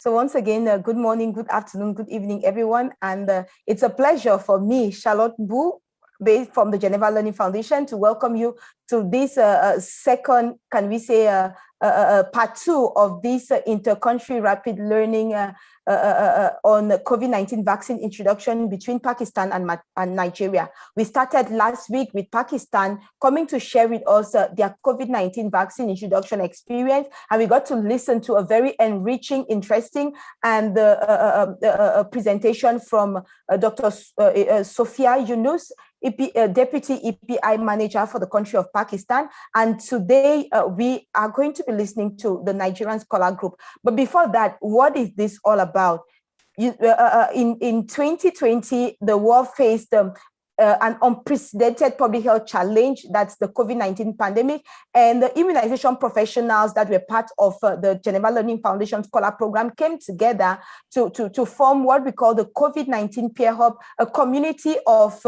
So once again, good morning, good afternoon, good evening, everyone. And it's a pleasure for me, Charlotte Boo, based from the Geneva Learning Foundation, to welcome you to this second, can we say, part two of this inter-country rapid learning on COVID-19 vaccine introduction between Pakistan and Nigeria. We started last week with Pakistan coming to share with us their COVID-19 vaccine introduction experience, and we got to listen to a very enriching, interesting, and presentation from Dr. Sophia Yunus, Deputy EPI Manager for the country of Pakistan. And today we are going to be listening to the Nigerian Scholar Group. But before that, what is this all about? In 2020, the world faced an unprecedented public health challenge, that's the COVID-19 pandemic, and the immunization professionals that were part of the Geneva Learning Foundation Scholar Program came together to form what we call the COVID-19 Peer Hub, a community of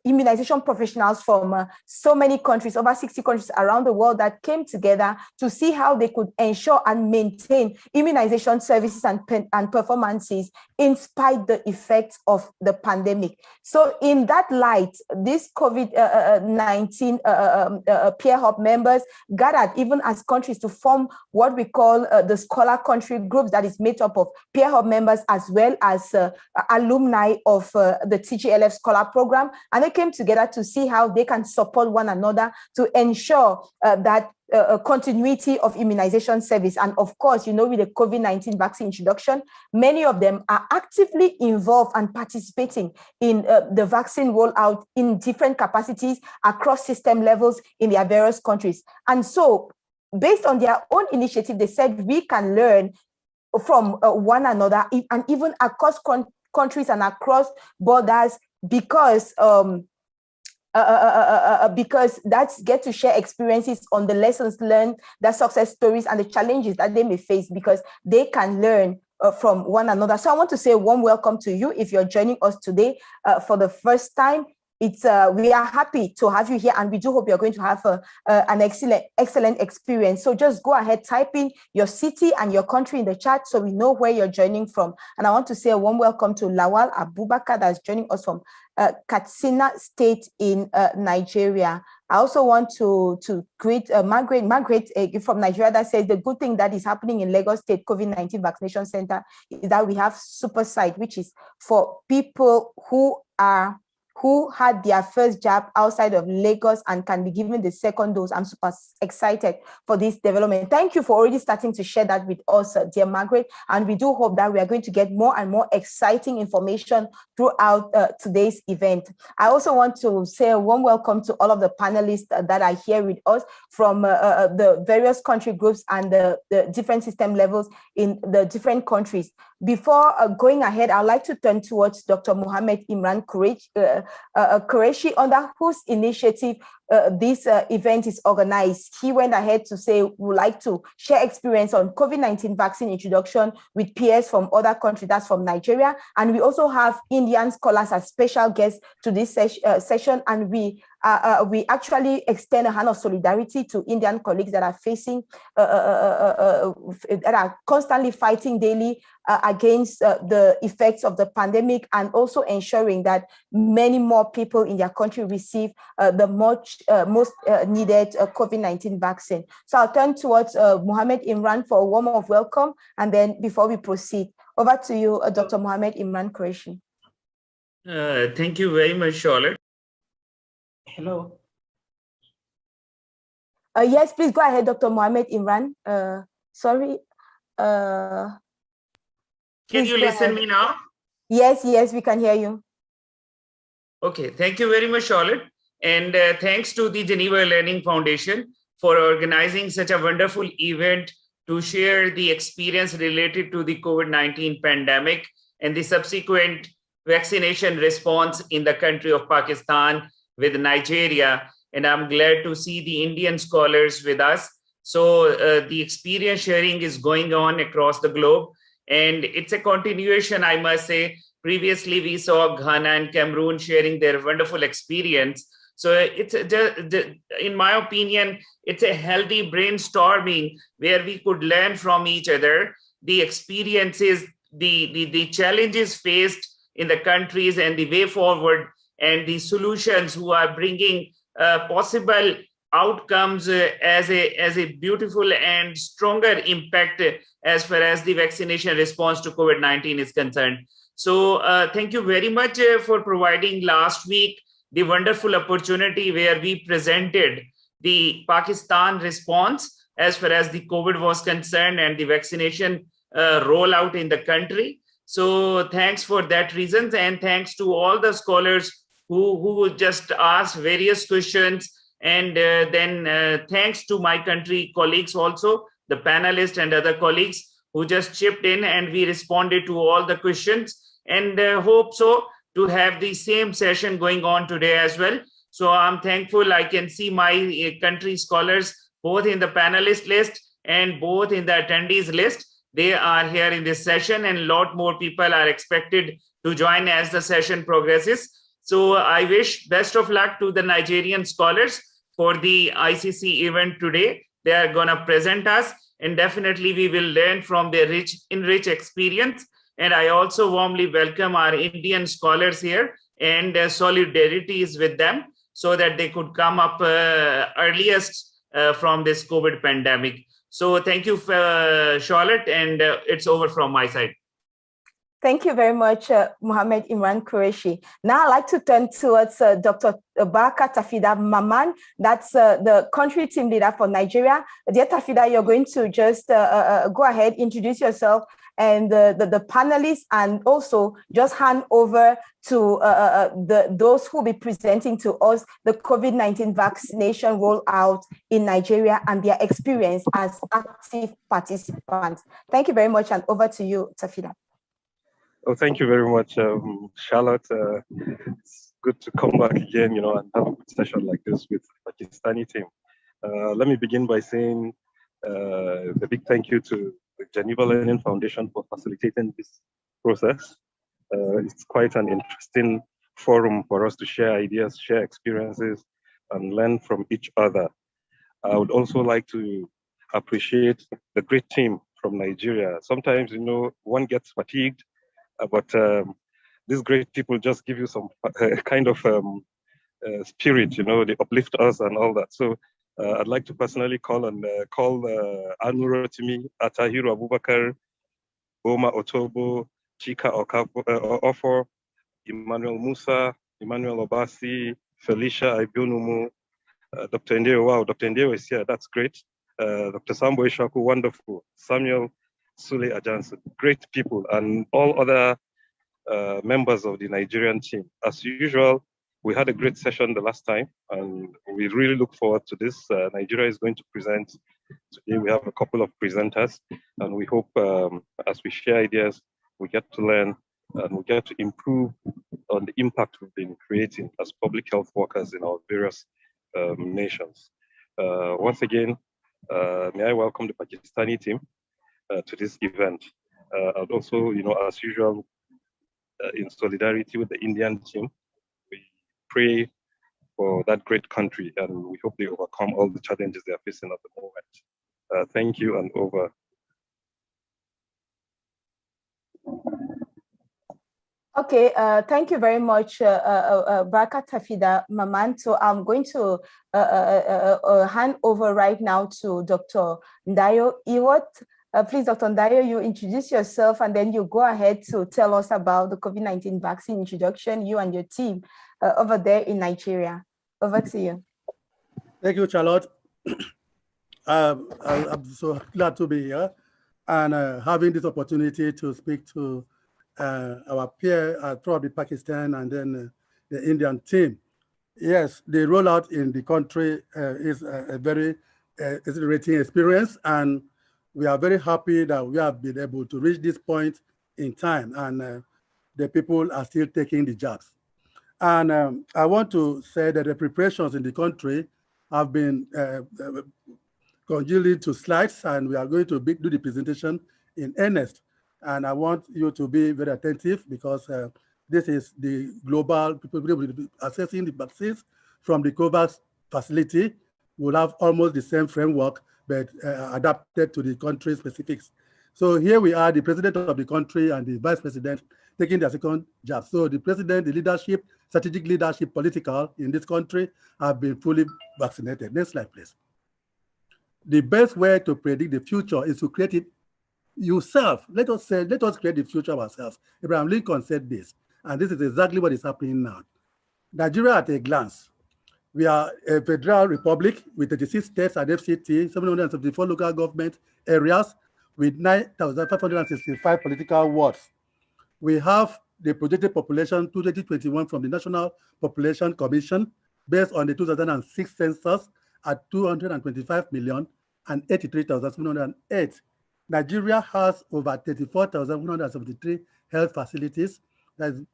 immunization professionals from so many countries, over 60 countries around the world, that came together to see how they could ensure and maintain immunization services and performances in spite the effects of the pandemic. So in that light, these COVID-19 peer hub members gathered even as countries to form what we call the scholar country groups, that is made up of peer hub members as well as alumni of the TGLF scholar program. And they came together to see how they can support one another to ensure that continuity of immunization service. And of course, you know, with the COVID-19 vaccine introduction, many of them are actively involved and participating in the vaccine rollout in different capacities across system levels in their various countries. And so, based on their own initiative, they said we can learn from one another and even across countries and across borders, because that's get to share experiences on the lessons learned, the success stories, and the challenges that they may face, because they can learn from one another. So I want to say a warm welcome to you if you're joining us today for the first time. We are happy to have you here, and we do hope you're going to have an excellent experience. So just go ahead, type in your city and your country in the chat so we know where you're joining from. And I want to say a warm welcome to Lawal Abubakar, that's joining us from Katsina State in Nigeria. I also want to greet Margaret from Nigeria, that says the good thing that is happening in Lagos State COVID-19 Vaccination Center is that we have super site, which is for people who had their first jab outside of Lagos and can be given the second dose. I'm super excited for this development. Thank you for already starting to share that with us, dear Margaret. And we do hope that we are going to get more and more exciting information throughout today's event. I also want to say a warm welcome to all of the panelists that are here with us from the various country groups and the different system levels in the different countries. Before going ahead, I'd like to turn towards Dr. Mohammed Imran Qureshi, under whose initiative this event is organized. He went ahead to say we would like to share experience on COVID-19 vaccine introduction with peers from other countries, that's from Nigeria. And we also have Indian scholars as special guests to this session. And we actually extend a hand of solidarity to Indian colleagues that are facing, that are constantly fighting daily against the effects of the pandemic, and also ensuring that many more people in their country receive the most needed COVID-19 vaccine. So I'll turn towards Mohammed Imran for a warm of welcome, and then before we proceed, over to you, Dr. Mohammed Imran Qureshi. Thank you very much, Charlotte. Hello. Yes, please go ahead, Dr. Mohammed Imran. Sorry. Can you listen me now? Yes, we can hear you. Okay, thank you very much, Charlotte. And thanks to the Geneva Learning Foundation for organizing such a wonderful event to share the experience related to the COVID-19 pandemic and the subsequent vaccination response in the country of Pakistan with Nigeria. And I'm glad to see the Indian scholars with us. So the experience sharing is going on across the globe. And it's a continuation, I must say. Previously, we saw Ghana and Cameroon sharing their wonderful experience. So it's in my opinion, it's a healthy brainstorming where we could learn from each other the experiences, the challenges faced in the countries and the way forward and the solutions who are bringing possible outcomes as a beautiful and stronger impact as far as the vaccination response to COVID-19 is concerned. So thank you very much for providing last week the wonderful opportunity where we presented the Pakistan response as far as the COVID was concerned and the vaccination rollout in the country. So thanks for that reasons, and thanks to all the scholars who just asked various questions, and then thanks to my country colleagues also, the panelists and other colleagues who just chipped in, and we responded to all the questions, and hope so to have the same session going on today as well. So I'm thankful I can see my country scholars both in the panelist list and both in the attendees list. They are here in this session, and a lot more people are expected to join as the session progresses. So I wish best of luck to the Nigerian scholars for the ICC event today. They are going to present us, and definitely we will learn from their rich experience. And I also warmly welcome our Indian scholars here, and solidarity is with them so that they could come up earliest from this COVID pandemic. So thank you, Charlotte, and it's over from my side. Thank you very much, Mohammed Imran Qureshi. Now I'd like to turn towards Dr. Baraka Tafida Maman. That's the country team leader for Nigeria. Dear Tafida, you're going to just go ahead, introduce yourself and the panelists, and also just hand over to those who will be presenting to us the COVID-19 vaccination rollout in Nigeria and their experience as active participants. Thank you very much, and over to you, Tafida. Oh, thank you very much, Charlotte. It's good to come back again, and have a good session like this with the Pakistani team. Let me begin by saying a big thank you to the Geneva Learning Foundation for facilitating this process. It's quite an interesting forum for us to share ideas, share experiences, and learn from each other. I would also like to appreciate the great team from Nigeria. Sometimes, one gets fatigued, but these great people just give you some kind of spirit, they uplift us and all that. So I'd like to personally call Anurotimi, Atahiru Abubakar, Boma Otobo, Chika Ofo, Emmanuel Musa, Emmanuel Obasi, Felicia Ibionumu, Dr. Ndeo. Wow, Dr. Ndeo is here. That's great. Dr. Sambo Ishaku, wonderful. Samuel Sule Ajansu, great people, and all other members of the Nigerian team. As usual, we had a great session the last time, and we really look forward to this. Nigeria is going to present today. We have a couple of presenters, and we hope as we share ideas, we get to learn and we get to improve on the impact we've been creating as public health workers in our various nations. Once again, may I welcome the Pakistani team to this event. And also, as usual, in solidarity with the Indian team, we pray for that great country, and we hope they overcome all the challenges they are facing at the moment. Thank you, and over. Okay, thank you very much, Baraka Tafida Maman. So I'm going to hand over right now to Dr. Ndayo Iwot. Please, Dr. Ndayo, you introduce yourself, and then you go ahead to tell us about the COVID-19 vaccine introduction, you and your team over there in Nigeria. Over to you. Thank you, Charlotte. I'm so glad to be here and having this opportunity to speak to our peer throughout the Pakistan and then the Indian team. Yes, the rollout in the country is a very exhilarating experience, and we are very happy that we have been able to reach this point in time, and the people are still taking the jabs. And I want to say that the preparations in the country have been congealed to slides, and we are going to do the presentation in earnest. And I want you to be very attentive, because this is the global, people will be assessing the vaccines from the COVAX facility. We'll have almost the same framework, but adapted to the country specifics. So here we are, the president of the country and the vice president taking their second jab. So the president, the leadership, strategic leadership, political in this country have been fully vaccinated. Next slide, please. The best way to predict the future is to create it yourself. Let us create the future ourselves. Abraham Lincoln said this, and this is exactly what is happening now. Nigeria at a glance. We are a federal republic with 36 states and FCT, 774 local government areas with 9,565 political wards. We have the projected population 2021 from the National Population Commission based on the 2006 census at 225 million and 83,708. Nigeria has over 34,173 health facilities, that is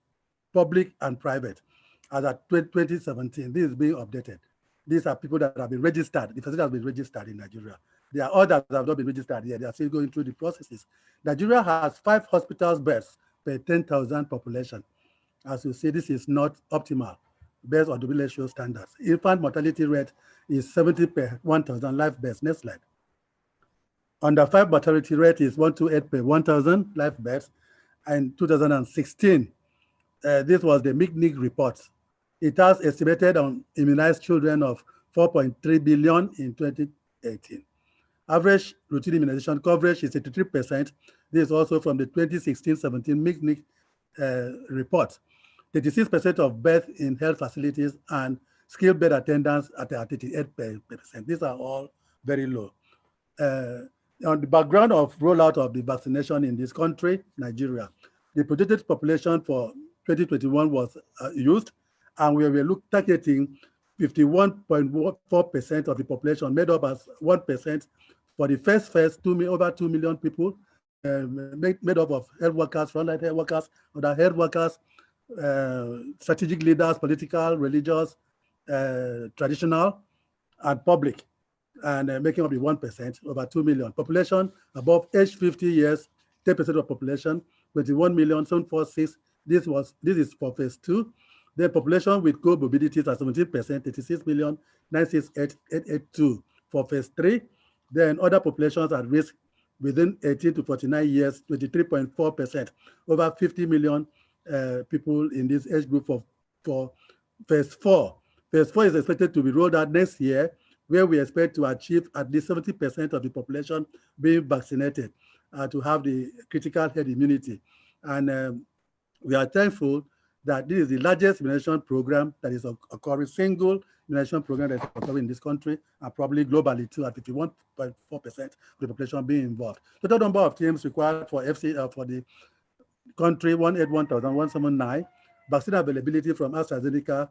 public and private, as at 2017. This is being updated. These are people that have been registered. The facility has been registered in Nigeria. There are others that have not been registered yet. They are still going through the processes. Nigeria has 5 hospitals beds per 10,000 population. As you see, this is not optimal based on WHO standards. Infant mortality rate is 70 per 1,000 live births. Next slide. Under 5 mortality rate is 128 per 1,000 live births. In 2016, this was the MICNIC report. It has estimated on immunized children of 4.3 billion in 2018. Average routine immunization coverage is 83%. This is also from the 2016-17 MICNIC report. 36% of birth in health facilities and skilled bed attendance at 38%. These are all very low. On the background of rollout of the vaccination in this country, Nigeria, the projected population for 2021 was used, and we were targeting 51.4% of the population, made up as 1% for the first over 2 million people, made up of health workers, frontline health workers, other health workers, strategic leaders, political, religious, traditional, and public, and making up the 1%, over 2 million. Population above age 50 years, 10% of population, 21,746,000. This is for phase 2. The population with comorbidities are 17%, 36,968,882 for phase 3. Then other populations at risk within 18 to 49 years, 23.4%, over 50 million people in this age group for phase 4. Phase 4 is expected to be rolled out next year, where we expect to achieve at least 70% of the population being vaccinated to have the critical herd immunity. And we are thankful that this is the largest immunization program that is occurring, single immunization program that is occurring in this country, and probably globally too, at 51.4% of the population being involved. Total number of teams required for for the country, 181,179. Vaccine availability from AstraZeneca,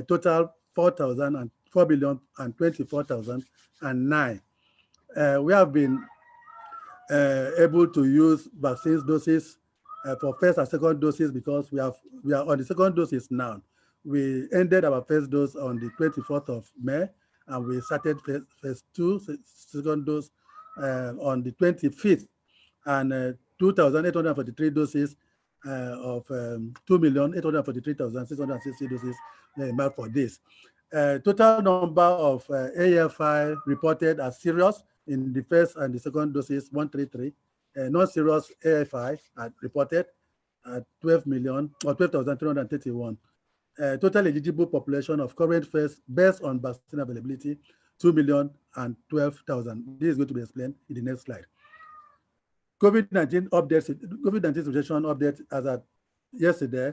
total 4,024,024,009. We have been able to use vaccines doses for first and second doses because we are on the second doses now. We ended our first dose on the 24th of May, and we started phase 2, second dose, on the 25th, and 2,843 doses of 2,843,660 doses marked for this. Total number of AFI reported as serious in the first and the second doses, 133. Non-serious AFI are reported at 12,331. Total eligible population of current phase based on vaccine availability, 2,012,000. This is going to be explained in the next slide. COVID-19 updates, COVID-19 situation update as at yesterday,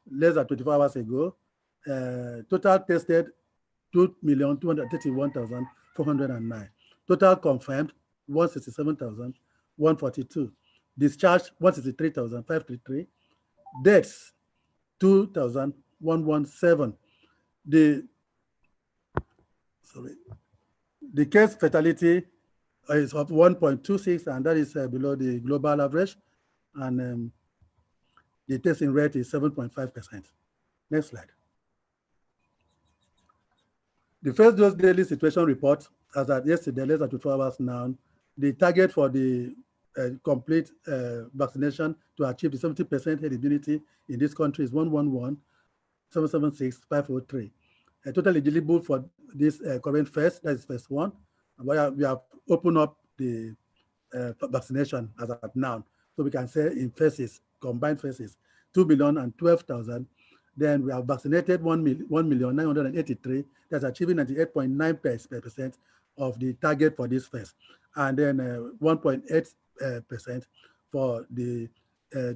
less than 24 hours ago. Total tested 2,231,409. Total confirmed 167,142. Discharged 163,533. Deaths 2,117. The case fatality is of 1.26, and that is below the global average. And the testing rate is 7.5%. Next slide. The first dose daily situation report, as at yesterday, less than 24 hours now, the target for the complete vaccination to achieve the 70% herd immunity in this country is 111,776,503. Total eligible for this current phase, that is phase 1. We have opened up the vaccination as of now. So we can say in phases, combined phases, 2,012,000. Then we have vaccinated 1,983,000. That's achieving 98.9% of the target for this phase. And then 1.8% for the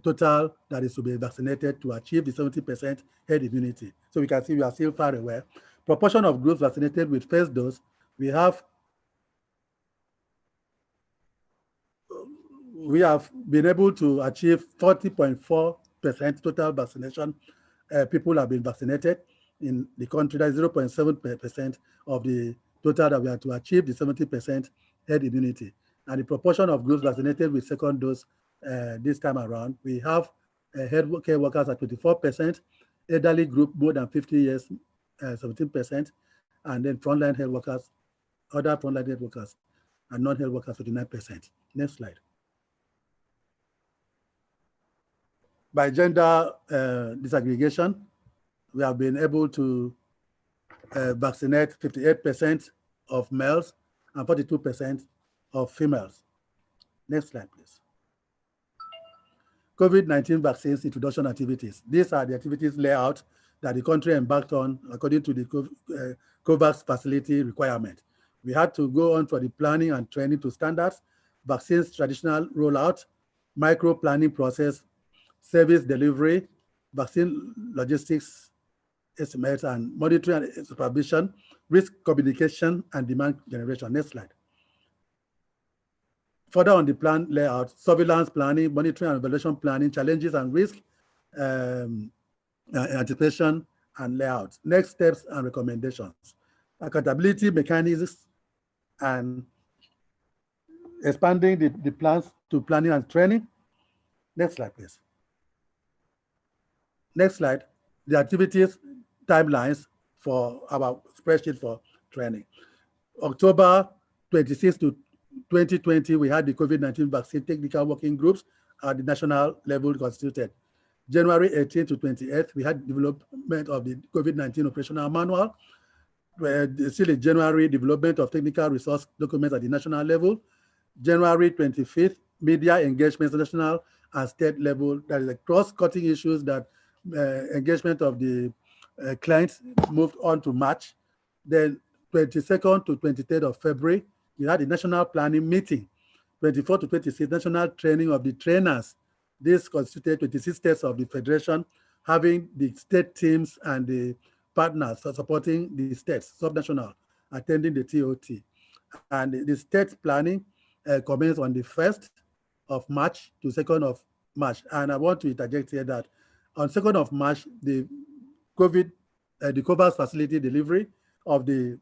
total that is to be vaccinated to achieve the 70% herd immunity. So we can see we are still far away. Proportion of groups vaccinated with first dose, we have been able to achieve 40.4% total vaccination. People have been vaccinated in the country. That's 0.7% of the total that we have to achieve the 70% herd immunity. And the proportion of groups vaccinated with second dose this time around, we have healthcare workers at 24%, elderly group more than 50 years, 17%, and then frontline health workers, other frontline health workers, and non-health workers, 39%. Next slide. By gender disaggregation, we have been able to vaccinate 58% of males and 42% of females. Next slide, please. COVID-19 vaccines introduction activities. These are the activities layout that the country embarked on according to the COVAX facility requirement. We had to go on for the planning and training to standards, vaccines traditional rollout, micro planning process, service delivery, vaccine logistics estimates, and monitoring and supervision, risk communication, and demand generation. Next slide. Further on the plan layout, surveillance planning, monitoring and evaluation planning, challenges and risk, anticipation and layout. Next steps and recommendations. Accountability mechanisms and expanding the plans to planning and training. Next slide, please. Next slide, the activities timelines for our spreadsheet for training. October 26 to 2020, we had the COVID-19 vaccine technical working groups at the national level constituted. January 18 to 28th, we had development of the COVID-19 operational manual. Still in January, development of technical resource documents at the national level. January 25th, media engagements, national and state level. That is a cross-cutting issues that engagement of the clients moved on to March. Then 22nd to 23rd of February, we had a national planning meeting. 24 to 26, national training of the trainers. This constituted 26 states of the federation, having the state teams and the partners supporting the states, subnational, attending the TOT. And the state planning commenced on the 1st of March to 2nd of March. And I want to interject here that on 2nd of March, the COVAX facility delivery of the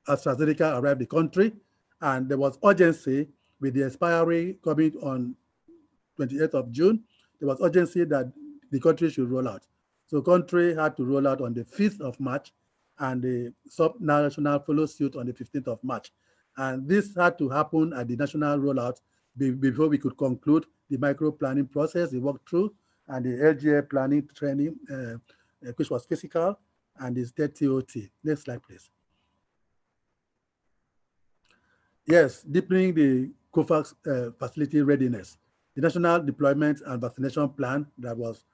AstraZeneca arrived the country, and there was urgency with the expiry coming on 28th of June. There was urgency that the country should roll out. So country had to roll out on the 5th of March, and the subnational followed suit on the 15th of March. And this had to happen at the national rollout before we could conclude the micro planning process, the walkthrough, and the LGA planning training, which was physical, and the state TOT. Next slide, please. Yes, deepening the COVAX facility readiness. The national deployment and vaccination plan that was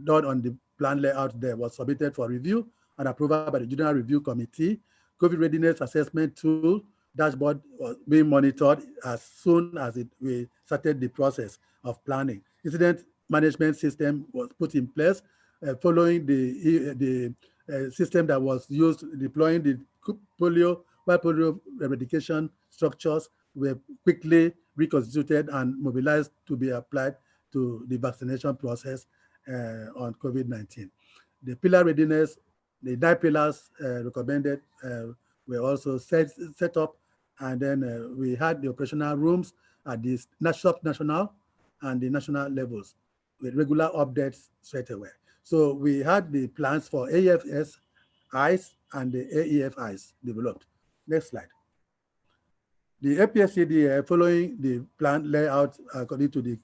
done on the plan layout there was submitted for review and approval by the General Review Committee. COVID readiness assessment tool dashboard was being monitored as soon as we started the process of planning. Incident management system was put in place following the system that was used deploying the polio eradication structures were quickly reconstituted and mobilized to be applied to the vaccination process on COVID-19. The pillar readiness, the 9 pillars recommended were also set up, and then we had the operational rooms at the national and the national levels with regular updates straight away. So we had the plans for AFS, ICE, and the AEFIs developed. Next slide. The APSCDA, following the plan layout according to the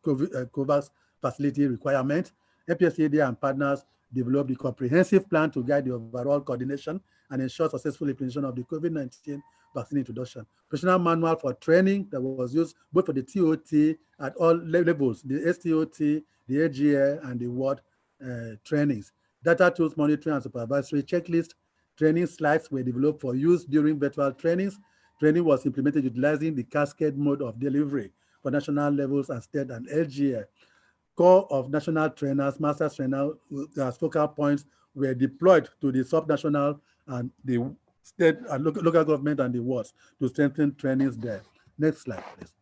COVAX facility requirement, APSCDA and partners developed the comprehensive plan to guide the overall coordination and ensure successful implementation of the COVID-19 vaccine introduction. Professional manual for training that was used both for the TOT at all levels, the STOT, the AGA, and the WARD trainings. Data tools monitoring and supervisory checklist. Training slides were developed for use during virtual trainings. Training was implemented utilizing the cascade mode of delivery for national levels and state and LGA. Core of national trainers, master trainers, as focal points were deployed to the subnational and the state and local government and the wards to strengthen trainings there. Next slide, please.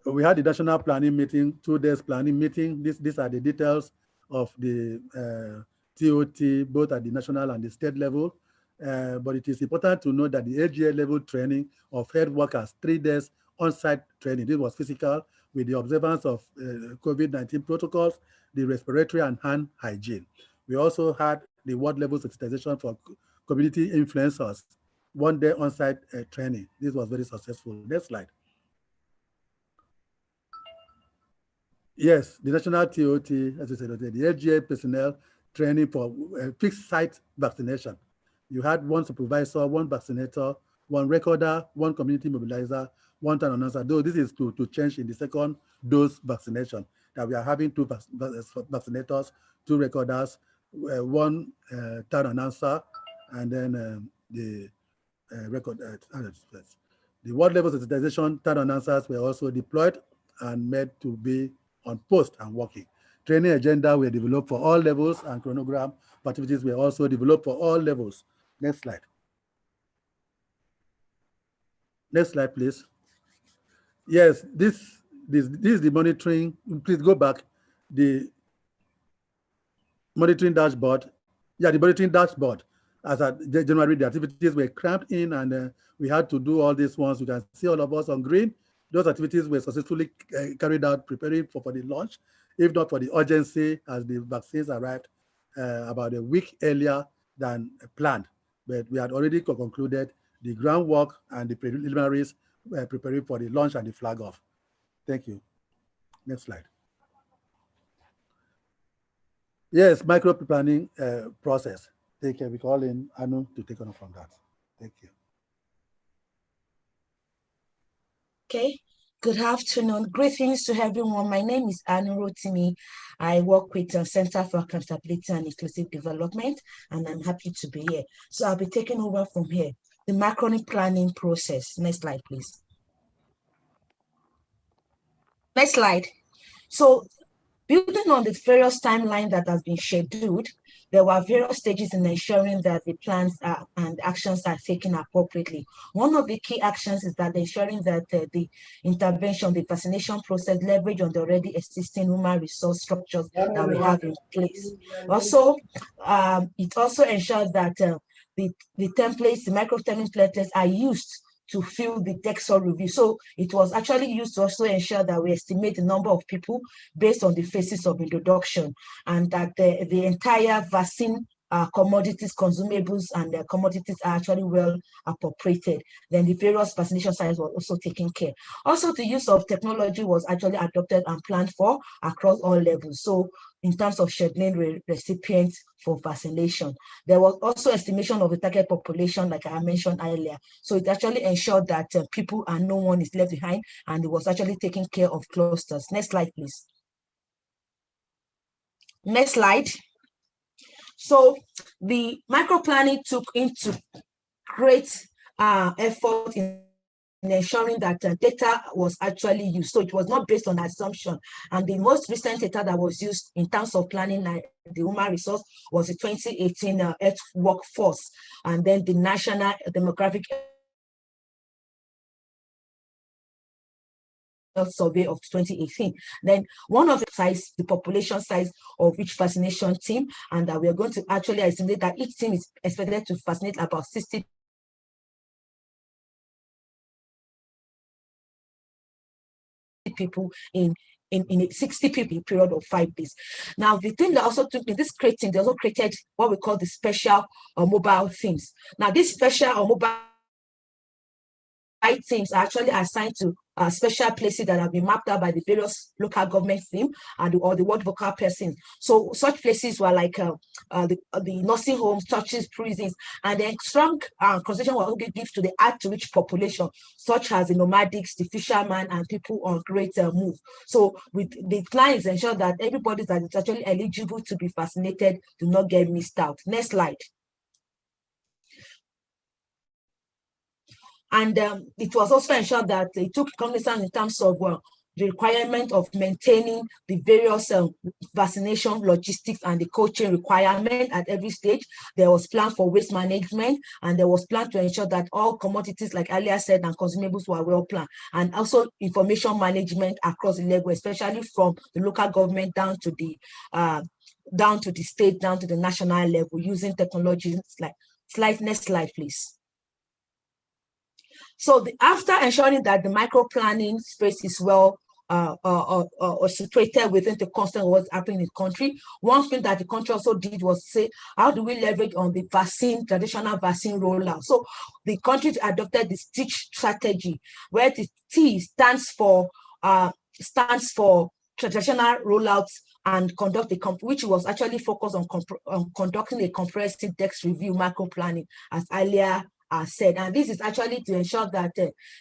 We had the national planning meeting, 2 days planning meeting. These are the details of the TOT, both at the national and the state level. But it is important to note that the AGA level training of health workers, 3 days on-site training. This was physical with the observance of COVID-19 protocols, the respiratory and hand hygiene. We also had the ward level sensitization for community influencers, 1 day on-site training. This was very successful. Next slide. Yes, the national TOT, as I said, the AGA personnel training for fixed site vaccination. You had 1 supervisor, 1 vaccinator, 1 recorder, 1 community mobilizer, 1 town announcer. Though this is to change in the second dose vaccination, that we are having 2 vaccinators, 2 recorders, 1 town announcer, and then the record. The ward level sensitization town announcers were also deployed and made to be on post and working. Training agenda were developed for all levels, and chronogram activities were also developed for all levels. Next slide. Next slide, please. Yes, this is the monitoring. Please go back. The monitoring dashboard. Yeah, the monitoring dashboard. As at January, the activities were cramped in, and we had to do all these ones. You can see all of us on green. Those activities were successfully carried out, preparing for the launch, if not for the urgency, as the vaccines arrived about a week earlier than planned. But we had already concluded the groundwork and the preliminaries preparing for the launch and the flag off. Thank you. Next slide. Yes, micro planning process. Take care. We call in Anu to take on from that. Thank you. Okay, good afternoon. Greetings to everyone. My name is Anu Rotimi. I work with the Center for Accountability and Inclusive Development, and I'm happy to be here. So I'll be taking over from here. The macro planning process. Next slide, please. Next slide. So building on the various timeline that has been scheduled, there were various stages in ensuring that the plans and actions are taken appropriately. One of the key actions is that ensuring that the intervention, the vaccination process, leverage on the already existing human resource structures that we have in place. Also, it also ensures that the templates, the micro templates are used to fill the Dexor review. So it was actually used to also ensure that we estimate the number of people based on the phases of introduction, and that the entire vaccine commodities, consumables, and commodities are actually well appropriated. Then the various vaccination sites were also taken care. Also, the use of technology was actually adopted and planned for across all levels. So in terms of scheduling recipients for vaccination, there was also estimation of the target population, like I mentioned earlier. So it actually ensured that people and no one is left behind, and it was actually taking care of clusters. Next slide, please. Next slide. So the micro planning took into great effort in ensuring that data was actually used. So it was not based on assumption. And the most recent data that was used in terms of planning the human resource was the 2018 Earth Workforce, and then the National Demographic Survey of 2018. Then one of the size, the population size of each vaccination team, and that we are going to actually estimate that each team is expected to vaccinate about 60 people in a 60 people period of 5 days. Now, the thing that also took in this creating, they also created what we call the special or mobile teams. Now, these special or mobile teams are actually assigned to special places that have been mapped out by the various local government team or the ward vocal person. So such places were like the nursing homes, churches, prisons, and then strong concentration will also give to the hard-to-reach population, such as the nomadics, the fishermen, and people on great move. So with the plan is ensure that everybody that is actually eligible to be vaccinated do not get missed out. Next slide. And it was also ensured that they took cognizance in terms of the requirement of maintaining the various vaccination logistics and the coaching requirement at every stage. There was plan for waste management, and there was plan to ensure that all commodities, like earlier said, and consumables were well planned, and also information management across the level, especially from the local government down to the state, down to the national level, using technologies like next slide, please. So after ensuring that the micro planning space is well situated within the constant what's happening in the country, one thing that the country also did was say, how do we leverage on the traditional vaccine rollout? So the country adopted the STITCH strategy, where the T stands for traditional rollouts and conduct which was actually focused on conducting a comprehensive desk review macro planning, as earlier said. And this is actually to ensure that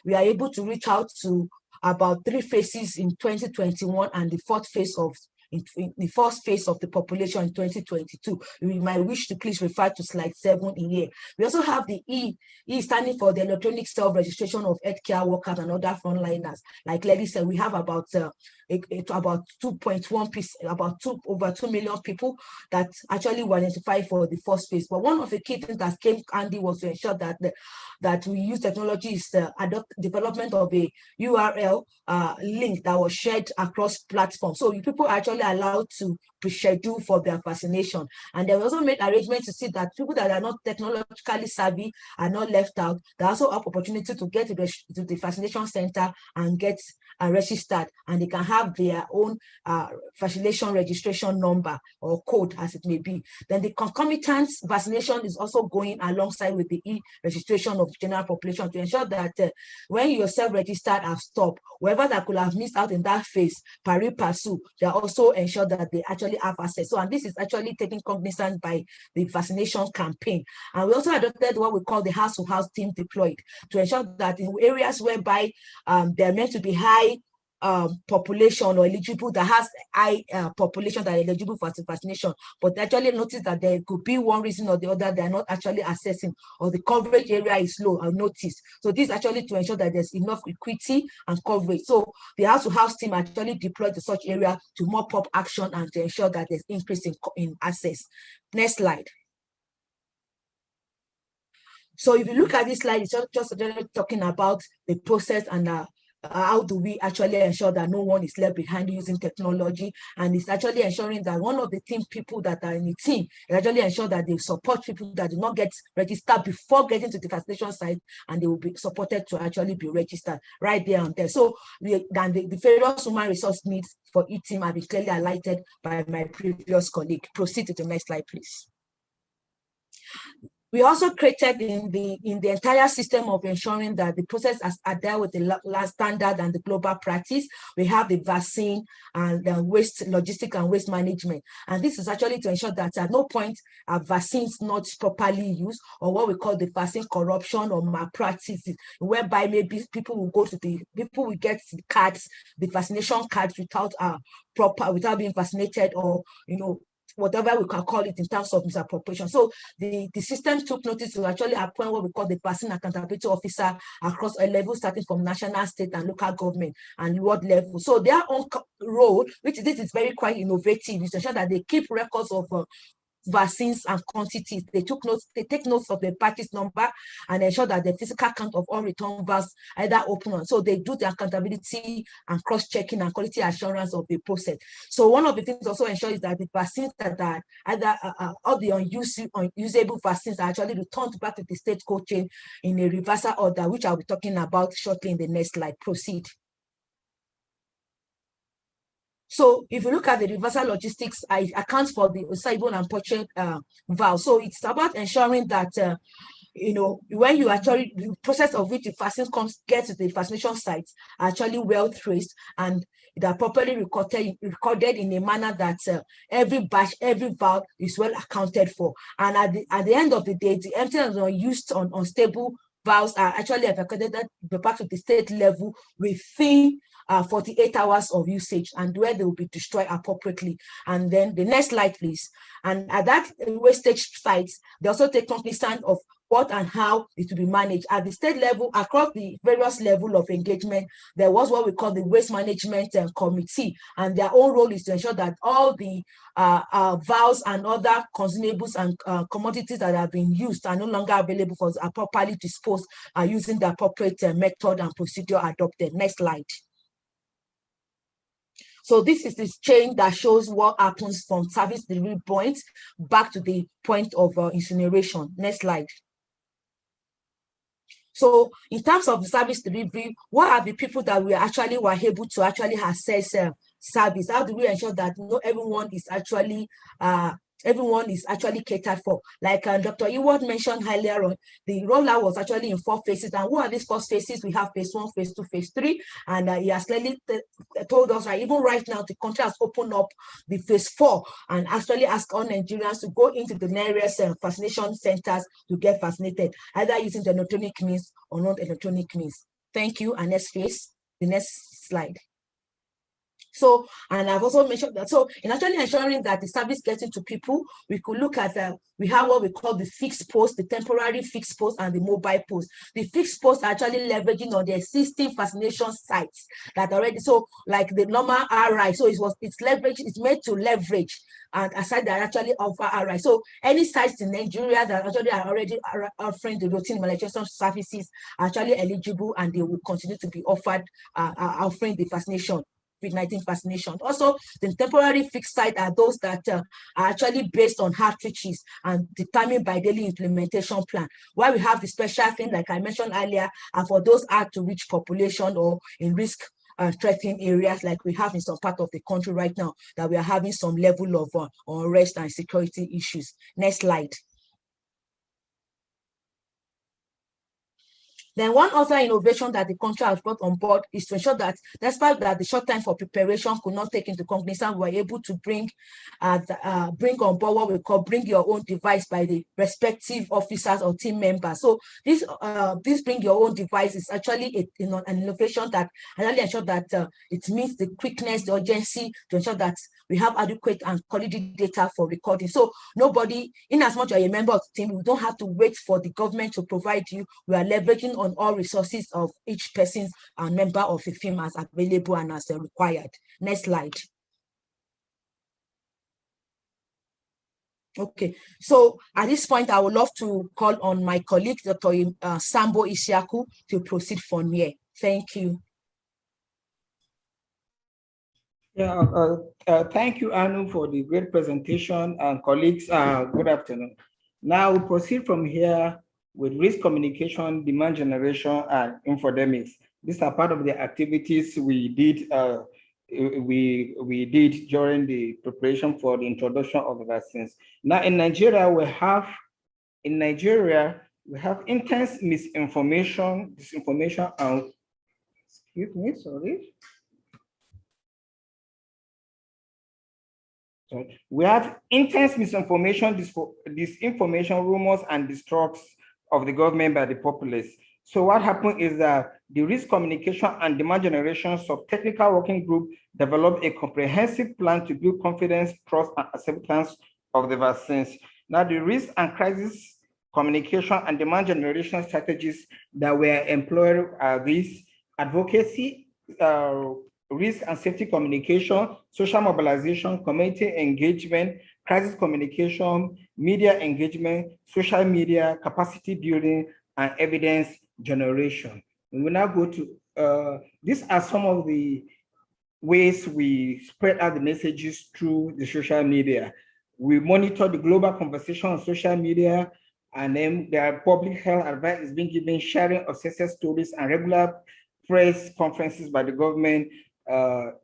we are able to reach out to about 3 phases in 2021 and the fourth phase of the first phase of the population in 2022. We might wish to please refer to slide 7 in here. We also have the E standing for the electronic self-registration of healthcare workers and other frontliners. Like Lady said, we have about 2.1%, over 2 million people that actually were identified for the first phase. But one of the key things that came handy was to ensure that we use technology is development of a URL link that was shared across platforms. So people are actually allowed to pre-schedule for their vaccination. And they also made arrangements to see that people that are not technologically savvy are not left out. They also have opportunity to get to the vaccination center and get registered, and they can have their own vaccination registration number or code, as it may be. Then the concomitant vaccination is also going alongside with the e-registration of the general population to ensure that when your self-registered have stopped, whoever that could have missed out in that phase, pari passu, they are also ensure that they actually have access. So, and this is actually taken cognizance by the vaccination campaign. And we also adopted what we call the house-to-house team deployed to ensure that in areas whereby they're meant to be high population or eligible, that has high population that are eligible for vaccination, but actually notice that there could be one reason or the other they're not actually assessing, or the coverage area is low, or notice. So this is actually to ensure that there's enough equity and coverage. So the house-to-house team actually deployed to such area to mop up action and to ensure that there's increase in access. Next slide. So if you look at this slide, it's just talking about the process and how do we actually ensure that no one is left behind using technology. And it's actually ensuring that one of the team people that are in the team actually ensure that they support people that do not get registered before getting to the vaccination site, and they will be supported to actually be registered right there and there. So the various human resource needs for each team have been clearly highlighted by my previous colleague. Proceed to the next slide, please. We also created in the entire system of ensuring that the process adhere with the last standard and the global practice. We have the vaccine and the waste logistics and waste management. And this is actually to ensure that at no point are vaccines not properly used, or what we call the vaccine corruption or malpractices, whereby maybe people will get the cards, the vaccination cards without being vaccinated, or whatever we can call it in terms of misappropriation. So the system took notice to actually appoint what we call the vaccine accountability officer across a level, starting from national, state, and local government and world level. So their own role, this is very quite innovative, is to ensure that they keep records of vaccines and quantities. They take notes of the batches number and ensure that the physical count of all return vaccines either open on. So they do the accountability and cross-checking and quality assurance of the process. So one of the things also ensures that the vaccines that are either all the unusable vaccines are actually returned back to the state cold chain in a reversal order, which I'll be talking about shortly in the next slide. Proceed. So if you look at the reversal logistics, it accounts for the usable and purchased valve. So it's about ensuring that when you actually, the process of which the vaccine gets to the vaccination sites are actually well traced, and they are properly recorded in a manner that every batch, every vial is well accounted for. And at the end of the day, the empties used on unstable vials are actually evacuated back to the state level within 48 hours of usage, and where they will be destroyed appropriately. And then the next slide, please. And at that wastage sites, they also take cognizance of what and how it will be managed. At the state level, across the various levels of engagement, there was what we call the Waste Management Committee, and their own role is to ensure that all the vials and other consumables and commodities that have been used are no longer available for are properly disposed using the appropriate method and procedure adopted. Next slide. So this is this chain that shows what happens from service delivery point back to the point of incineration. Next slide. So in terms of the service delivery, what are the people that we actually were able to actually access service? How do we ensure that everyone is actually catered for? Like Dr. Ewart mentioned earlier on, the rollout was actually in 4 phases. And what are these 4 phases? We have phase 1, phase 2, phase 3. And he has clearly told us, right, even right now, the country has opened up the phase 4 and actually asked all Nigerians to go into the nearest vaccination centers to get vaccinated, either using the electronic means or not electronic means. Thank you. And next phase, the next slide. So, and I've also mentioned that, so in actually ensuring that the service gets into people, we could look at, we have what we call the fixed post, the temporary fixed post, and the mobile post. The fixed post are actually leveraging on the existing vaccination sites that already, so like the normal RI, so it's made to leverage and aside that actually offer RI. So any sites in Nigeria that actually are already offering the routine immunization services are actually eligible, and they will continue to be offered, offering the vaccination. COVID-19 vaccination. Also, the temporary fixed site are those that are actually based on outreaches and determined by daily implementation plan. While we have the special thing, like I mentioned earlier, and for those hard to reach population or in risk threatening areas, like we have in some part of the country right now, that we are having some level of unrest and security issues. Next slide. Then one other innovation that the country has brought on board is to ensure that despite that the short time for preparation could not take into cognizance, we were able to bring on board what we call bring your own device by the respective officers or team members. So this bring your own device is actually an innovation that really ensure that it meets the quickness, the urgency, to ensure that we have adequate and quality data for recording. So nobody, in as much as you're a member of the team, we don't have to wait for the government to provide you. We are leveraging on all resources of each person and member of the team as available and as required. Next slide. Okay, so at this point, I would love to call on my colleague, Dr. Sambo Isiaku, to proceed from here. Thank you. Yeah, thank you, Anu, for the great presentation, and colleagues, good afternoon. Now we proceed from here with risk communication, demand generation, and infodemics. These are part of the activities we did during the preparation for the introduction of the vaccines. Now in Nigeria, we have intense misinformation, disinformation, and excuse me, sorry. We have intense misinformation, disinformation, rumors, and distrust of the government by the populace. So what happened is that the risk communication and demand generation sub-technical working group developed a comprehensive plan to build confidence, trust, and acceptance of the vaccines. Now the risk and crisis communication and demand generation strategies that were employed are these: advocacy, risk and safety communication, social mobilization, community engagement, crisis communication, media engagement, social media, capacity building, and evidence generation. We will now go to, these are some of the ways we spread out the messages through the social media. We monitor the global conversation on social media, and then there are public health advice is being given, sharing of success stories, and regular press conferences by the government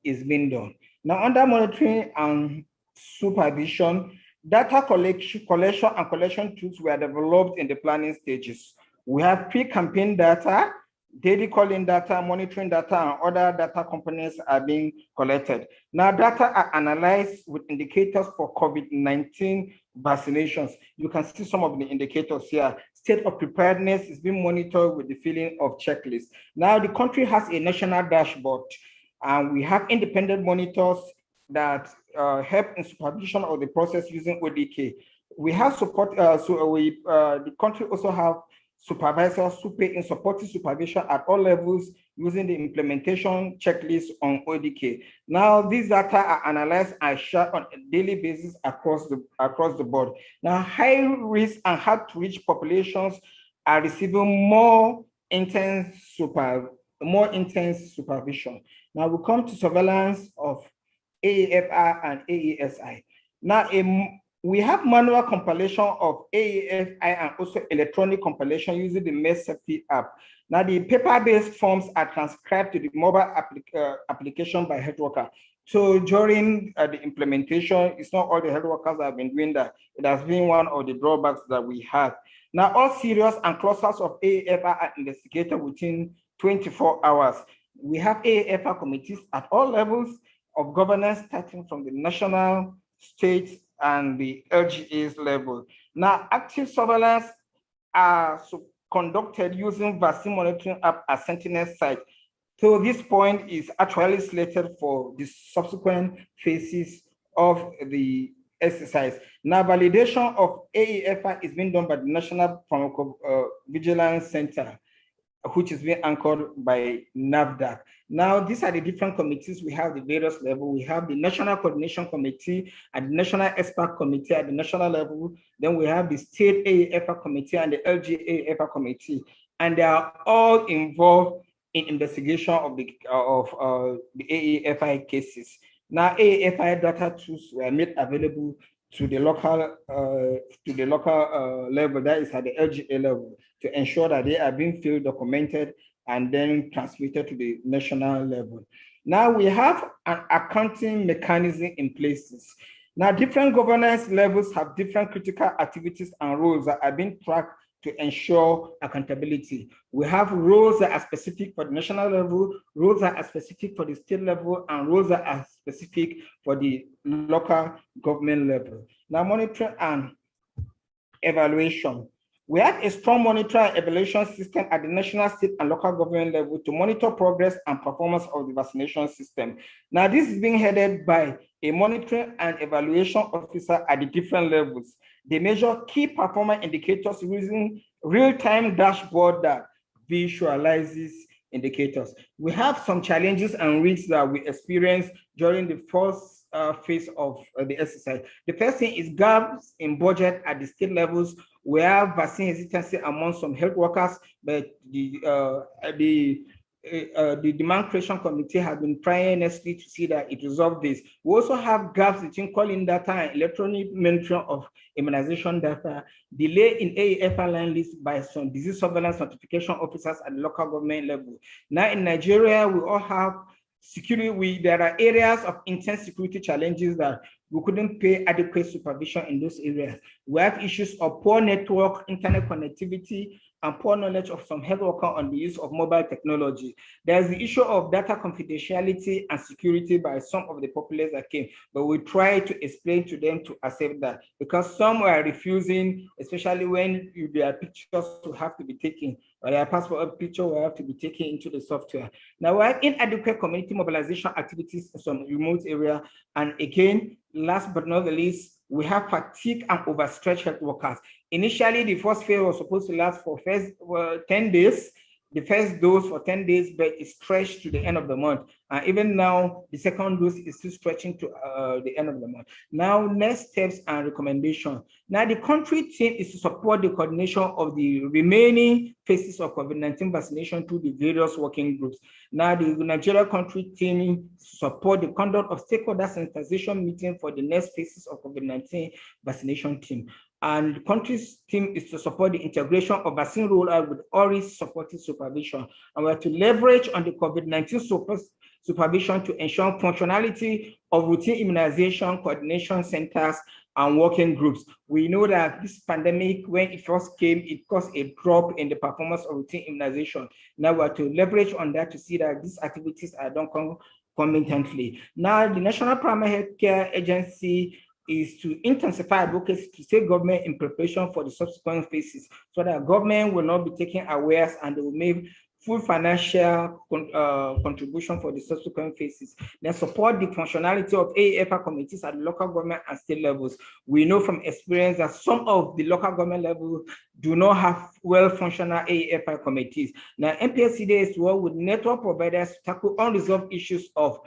is being done. Now, under monitoring and supervision, Data collection and collection tools were developed in the planning stages. We have pre-campaign data, daily calling data, monitoring data, and other data components are being collected. Now, data are analyzed with indicators for COVID-19 vaccinations. You can see some of the indicators here. State of preparedness is being monitored with the filling of checklists. Now, the country has a national dashboard, and we have independent monitors that help in supervision of the process using ODK. We have support, the country also have supervisors who pay in supportive supervision at all levels using the implementation checklist on ODK. Now, these data are analyzed and shared on a daily basis across the board. Now, high risk and hard to reach populations are receiving more intense supervision. Now, we come to surveillance of AAFI and AESI. Now, we have manual compilation of AAFI and also electronic compilation using the MED-Safety app. Now, the paper-based forms are transcribed to the mobile application by health worker. So during the implementation, it's not all the health workers that have been doing that. It has been one of the drawbacks that we have. Now, all serious and clusters of AAFI are investigated within 24 hours. We have AAFI committees at all levels of governance, starting from the national, state, and the LGA's level. Now, active surveillance are conducted using vaccine monitoring app at Sentinel site. So this point is actually slated for the subsequent phases of the exercise. Now, validation of AAFI is being done by the National Pharmacovigilance Center, which is being anchored by NAFDAC. Now, these are the different committees we have, the various levels. We have the National Coordination Committee and the National Expert Committee at the national level. Then we have the State AAFI Committee and the LGA AAFI Committee. And they are all involved in investigation of the AAFI cases. Now, AAFI data tools were made available to the local level, that is at the LGA level, to ensure that they are being field documented and then transmitted to the national level. Now we have an accounting mechanism in places. Now different governance levels have different critical activities and roles that are being tracked to ensure accountability. We have roles that are specific for the national level, roles that are specific for the state level, and roles that are specific for the local government level. Now, monitoring and evaluation. We have a strong monitoring and evaluation system at the national, state, and local government level to monitor progress and performance of the vaccination system. Now, this is being headed by a monitoring and evaluation officer at the different levels. They measure key performance indicators using real-time dashboard that visualizes indicators. We have some challenges and risks that we experienced during the first phase of the exercise. The first thing is gaps in budget at the state levels. We have vaccine hesitancy among some health workers, but the demand creation committee has been trying earnestly to see that it resolves this. We also have gaps between calling data and electronic monitoring of immunization data, delay in AAFI line list by some disease surveillance notification officers at the local government level. Now in Nigeria, we all have security. There are areas of intense security challenges that we couldn't pay adequate supervision in those areas. We have issues of poor network, internet connectivity, and poor knowledge of some health worker on the use of mobile technology. There's the issue of data confidentiality and security by some of the populace that came, but we try to explain to them to accept that, because some are refusing, especially when their pictures will have to be taken, or their passport picture will have to be taken into the software. Now we have inadequate community mobilization activities in some remote area, and again, last but not the least, we have fatigue and overstretched health workers. Initially, the first phase was supposed to last for 10 days, the first dose for 10 days, but it's stretched to the end of the month. And even now, the second dose is still stretching to the end of the month. Now, next steps and recommendations. Now, the country team is to support the coordination of the remaining phases of COVID-19 vaccination through the various working groups. Now, the Nigeria country team support the conduct of stakeholder sensitization meeting for the next phases of COVID-19 vaccination team. And the country's team is to support the integration of vaccine rollout with ORIS supportive supervision. And we have to leverage on the COVID-19 supervision to ensure functionality of routine immunization coordination centers and working groups. We know that this pandemic, when it first came, it caused a drop in the performance of routine immunization. Now we are to leverage on that to see that these activities are done concomitantly. Now, the National Primary Health Care Agency is to intensify advocacy to state government in preparation for the subsequent phases, so that government will not be taking awares and they will make full financial contribution for the subsequent phases. Then support the functionality of AAFI committees at the local government and state levels. We know from experience that some of the local government levels do not have well-functional AAFI committees. Now, NPSCD is work with network providers to tackle unresolved issues of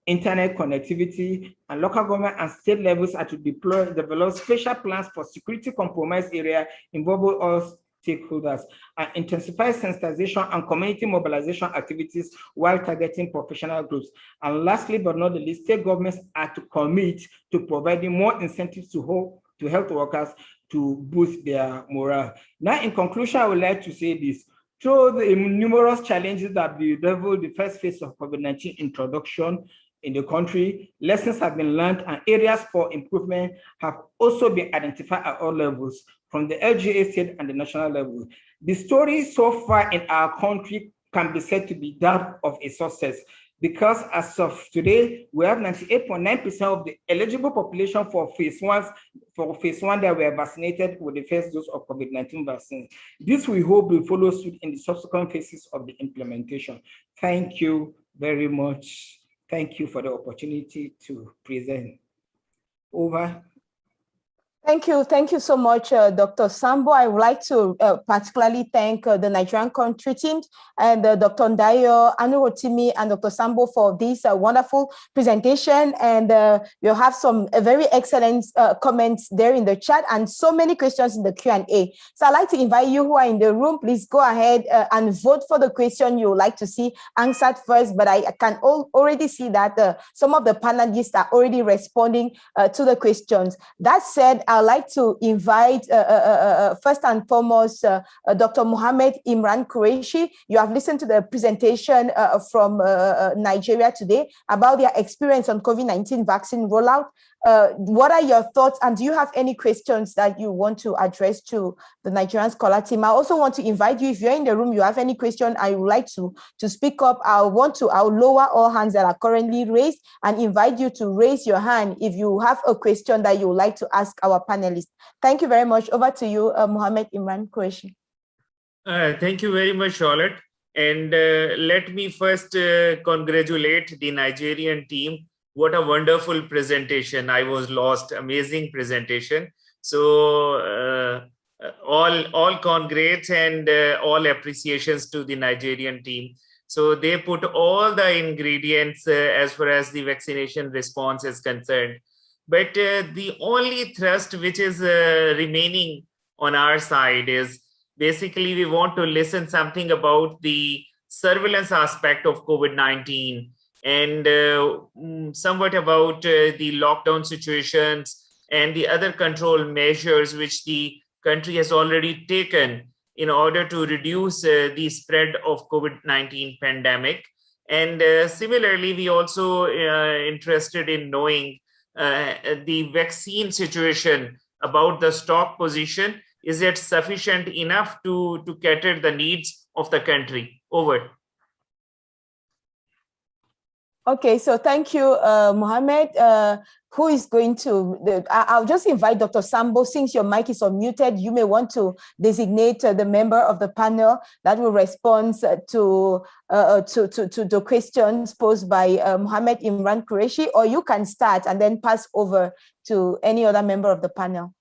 internet connectivity, and local government and state levels are to develop special plans for security compromised area involving all stakeholders, and intensify sensitization and community mobilization activities while targeting professional groups. And lastly, but not the least, state governments are to commit to providing more incentives to health workers to boost their morale. Now, in conclusion, I would like to say this. Through the numerous challenges that bedeviled the first phase of COVID-19 introduction in the country, lessons have been learned and areas for improvement have also been identified at all levels, from the LGA state and the national level. The story so far in our country can be said to be that of a success, because as of today, we have 98.9% of the eligible population for phase one that were vaccinated with the first dose of COVID-19 vaccine. This we hope will follow suit in the subsequent phases of the implementation. Thank you very much. Thank you for the opportunity to present. Over. Thank you so much, Dr. Sambo. I would like to particularly thank the Nigerian country team and Dr. Ndayo, Anurotimi, and Dr. Sambo for this wonderful presentation. And you have some very excellent comments there in the chat and so many questions in the Q&A. So I'd like to invite you who are in the room, please go ahead and vote for the question you would like to see answered first. But I can already see that some of the panelists are already responding to the questions. That said, I'd like to invite, first and foremost, Dr. Mohammed Imran Qureshi. You have listened to the presentation from Nigeria today about their experience on COVID-19 vaccine rollout. What are your thoughts, and do you have any questions that you want to address to the Nigerian Scholar team? I also want to invite you, if you're in the room, you have any question, I would like to speak up. I'll lower all hands that are currently raised and invite you to raise your hand if you have a question that you would like to ask our panelists. Thank you very much. Over to you, Mohammed Imran Qureshi. Thank you very much, Charlotte. And let me first congratulate the Nigerian team. What a wonderful presentation. I was lost. Amazing presentation. So all congrats and all appreciations to the Nigerian team. So they put all the ingredients as far as the vaccination response is concerned. But the only thrust which is remaining on our side is basically we want to listen something about the surveillance aspect of COVID-19 and somewhat about the lockdown situations and the other control measures which the country has already taken in order to reduce the spread of COVID-19 pandemic. And similarly, we also interested in knowing the vaccine situation, about the stock position. Is it sufficient enough to cater the needs of the country? Over. Okay, so thank you, Mohammed. Who is going to, I'll just invite Dr. Sambo. Since your mic is unmuted, you may want to designate the member of the panel that will respond to the questions posed by Mohammed Imran Qureshi, or you can start and then pass over to any other member of the panel.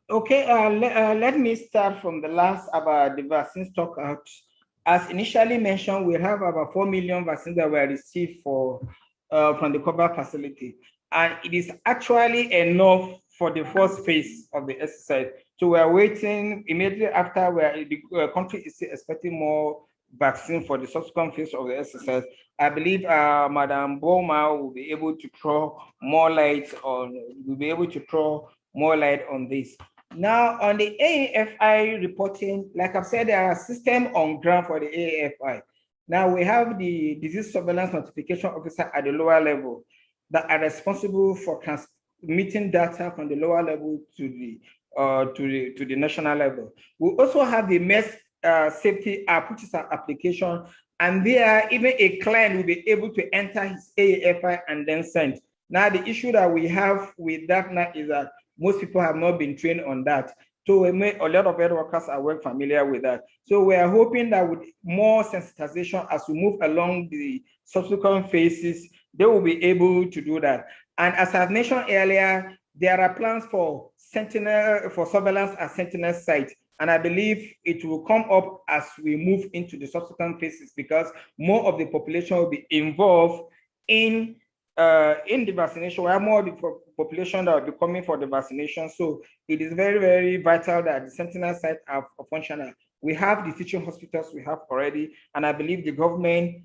Let me start from the last about the vaccine stock out. As initially mentioned, we have about 4 million vaccines that were received from the COVAX facility. And it is actually enough for the first phase of the exercise. So we are waiting immediately after the country is expecting more vaccine for the subsequent phase of the exercise. I believe Madam Boma will be able to throw more light on, this. Now, on the AAFI reporting, like I've said, there are systems on ground for the AAFI. Now, we have the disease surveillance notification officer at the lower level. that are responsible for transmitting data from the lower level to the national level. We also have the MERS safety app, which is an application, and there even a client will be able to enter his AAFI and then send. Now, the issue that we have with that now is that most people have not been trained on that. So a lot of health workers are well familiar with that. So we are hoping that with more sensitization as we move along the subsequent phases, they will be able to do that. And as I've mentioned earlier, there are plans for surveillance at Sentinel site. And I believe it will come up as we move into the subsequent phases, because more of the population will be involved in the vaccination. We have more of the population that will be coming for the vaccination. So it is very, very vital that the Sentinel site are functional. We have the teaching hospitals we have already, and I believe the government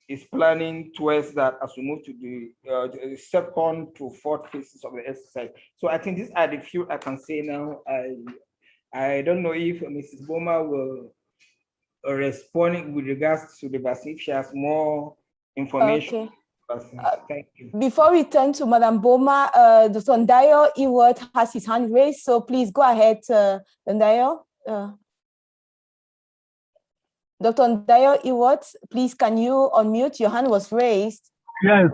is planning towards that as we move to the second to fourth phases of the exercise. So I think these are the few I can say now. I don't know if Mrs. Boma will respond with regards to the vaccine, if she has more information. Okay. Thank you. Before we turn to Madam Boma, Dr. Ndayo Ewart has his hand raised, so please go ahead, Ndayo. Dr. Ndayo Ewart, please, can you unmute? Your hand was raised. Yes,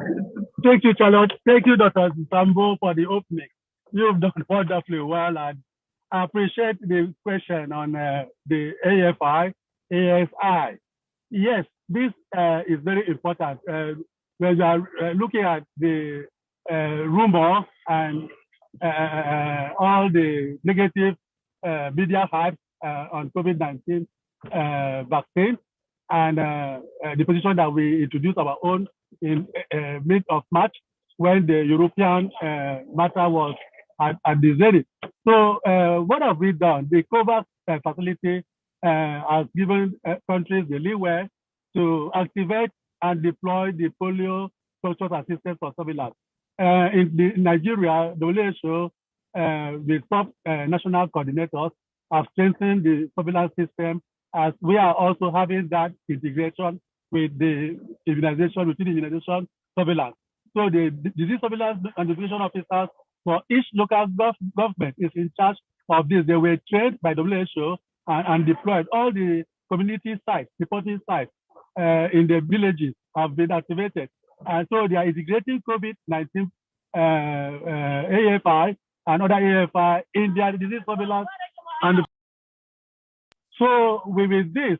thank you, Charlotte. Thank you, Dr. Sambo, for the opening. You've done wonderfully well, and I appreciate the question on the AFI, ASI. Yes, this is very important. When you are looking at the rumor and all the negative media hype on COVID-19 vaccine, and the position that we introduced our own in mid of March, when the European matter was at the zenith. So what have we done? The COVAX facility has given countries the leeway to activate and deploy the polio social assistance for surveillance. In Nigeria, the WHO, the sub-national coordinators have strengthened the surveillance system, as we are also having that integration with the immunization, routine immunization surveillance. So the disease surveillance and notification officers for each local government is in charge of this. They were trained by WHO and deployed. All the community sites, reporting sites in the villages have been activated. And so they are integrating COVID-19 AFI and other AFI in their disease surveillance. And so with this,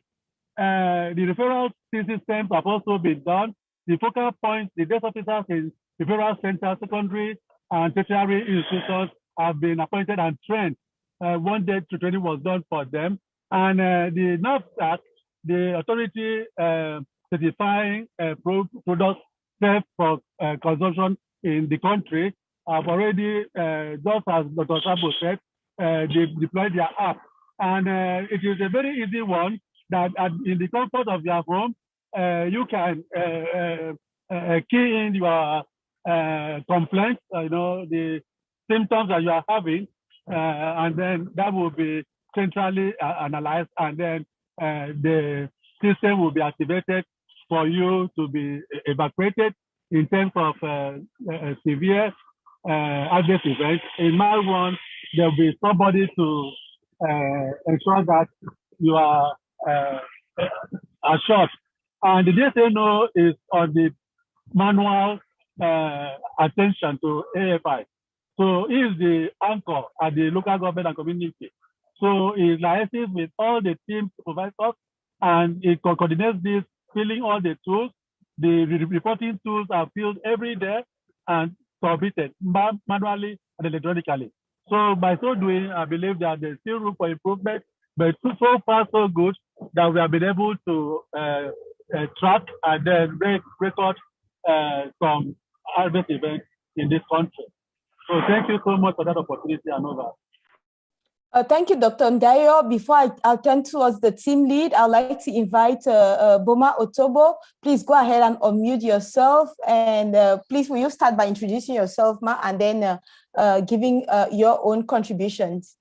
the referral systems have also been done. The focal points, the desk officers in referral centers, secondary and tertiary institutions have been appointed and trained. 1 day to training was done for them. And the NAFDAC, the authority certifying products safe for consumption in the country, have already, just as Dr. Sabo said, they deployed their app. And it is a very easy one that in the comfort of your home, you can key in your complaints, the symptoms that you are having, and then that will be centrally analyzed, and then the system will be activated for you to be evacuated in terms of severe adverse events. In my one, there will be somebody to ensure that you are assured. And the DSNO is on the manual attention to AFI. So he is the anchor at the local government and community. So he liaises with all the team supervisors, and he coordinates this, filling all the tools. The reporting tools are filled every day and submitted manually and electronically. So by so doing, I believe that there's still room for improvement, but so far so good that we have been able to track and then record some adverse events in this country. So thank you so much for that opportunity, and over. Thank you, Dr. Ndayo. Before I'll turn towards the team lead, I'd like to invite Boma Otobo. Please go ahead and unmute yourself. And please, will you start by introducing yourself, Ma, and then giving your own contributions.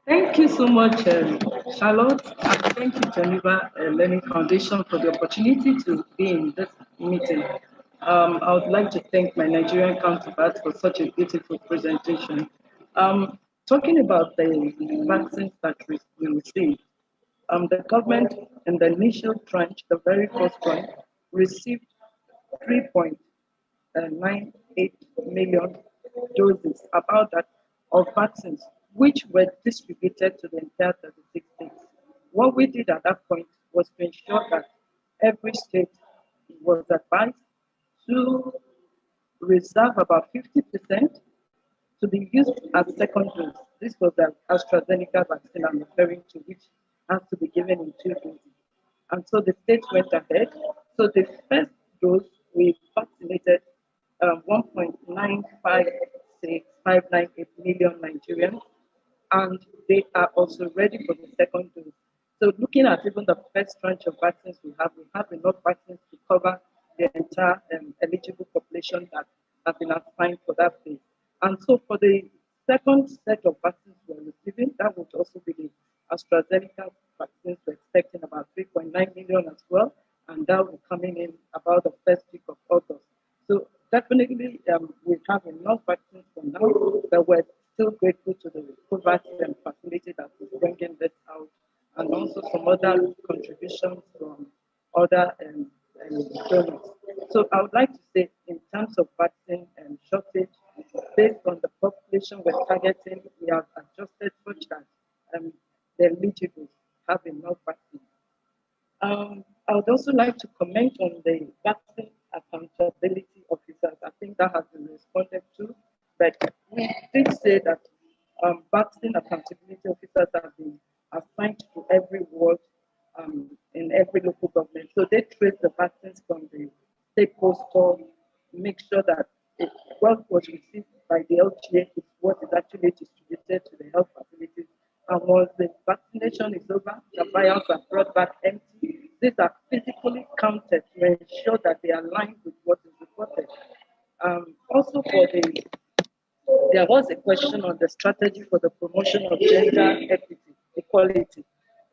Thank you so much, Charlotte. And thank you, Geneva Learning Foundation, for the opportunity to be in this meeting. I would like to thank my Nigerian counterparts for such a beautiful presentation. Talking about the vaccines that we received, the government in the initial tranche, the very first one, received 3.98 million doses, about that, of vaccines, which were distributed to the entire 36 states. What we did at that point was to ensure that every state was advised to reserve about 50% to be used as second dose. This was the AstraZeneca vaccine I'm referring to, which has to be given in 2 doses. And so the states went ahead. So the first dose, we vaccinated 1.956598 million Nigerians, and they are also ready for the second dose. So looking at even the first tranche of vaccines we have enough vaccines to cover the entire eligible population that have been assigned for that phase. And so for the second set of vaccines we're receiving, that would also be the AstraZeneca vaccines. We're expecting about 3.9 million as well, and that will be coming in about the first week of August. So definitely we have enough vaccines for now, but we're still grateful to the COVAX facility that is bringing this out, and also some other contributions from other donors. So I would like to say, in terms of vaccine shortage, based on the population we're targeting, we have adjusted such that the eligible have enough vaccine. I would also like to comment on the vaccine accountability officers. I think that has been responded to, but we did say that vaccine accountability officers have been assigned to every ward in every local government. So they trace the vaccines from the state postal, make sure that what was received by the LGA is what is actually distributed to the health facilities. And once the vaccination is over, the vials are brought back empty. These are physically counted to ensure that they align with what is reported. Also, there was a question on the strategy for the promotion of gender equality.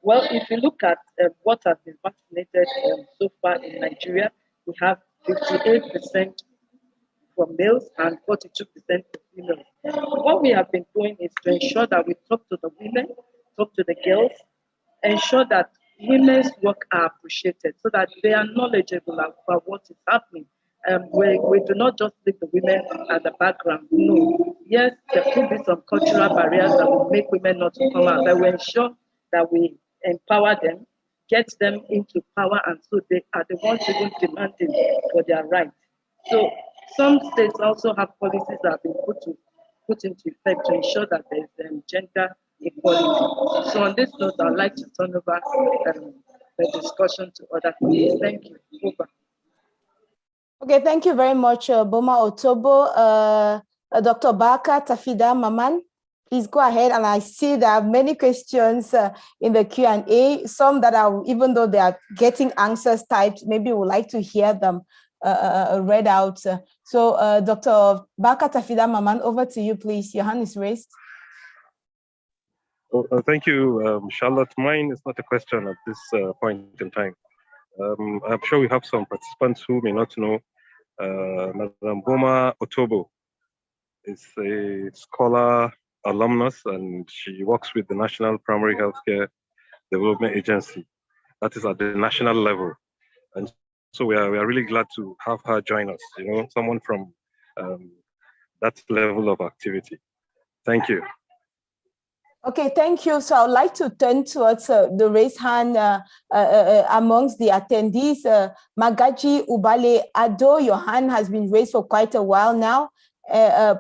Well, if you look at what has been vaccinated so far in Nigeria, we have 58% for males and 42% for females. What we have been doing is to ensure that we talk to the women, talk to the girls, ensure that women's work are appreciated so that they are knowledgeable about what is happening. We do not just leave the women at the background. No. Yes, there could be some cultural barriers that will make women not to come out, but we ensure that we empower them, get them into power, and so they are the ones even demanding for their rights. So some states also have policies that have been put into effect to ensure that there is gender equality. So on this note, I'd like to turn over the discussion to other colleagues. Thank you. Over. Okay, thank you very much, Boma Otobo. Dr. Baka Tafida Maman, please go ahead. And I see there are many questions in the Q&A, some that are, even though they are getting answers typed, maybe we'd like to hear them read out. So Dr. Baka Tafida Maman, over to you, please. Your hand is raised. Thank you, Charlotte. Mine is not a question at this point in time. I'm sure we have some participants who may not know. Madam Boma Otobo is a scholar alumnus, and she works with the National Primary Healthcare Development Agency. That is at the national level. And so we are really glad to have her join us, you know, someone from that level of activity. Thank you. Okay, thank you. So I'd like to turn towards the raised hand amongst the attendees. Magaji Ubale Ado, your hand has been raised for quite a while now.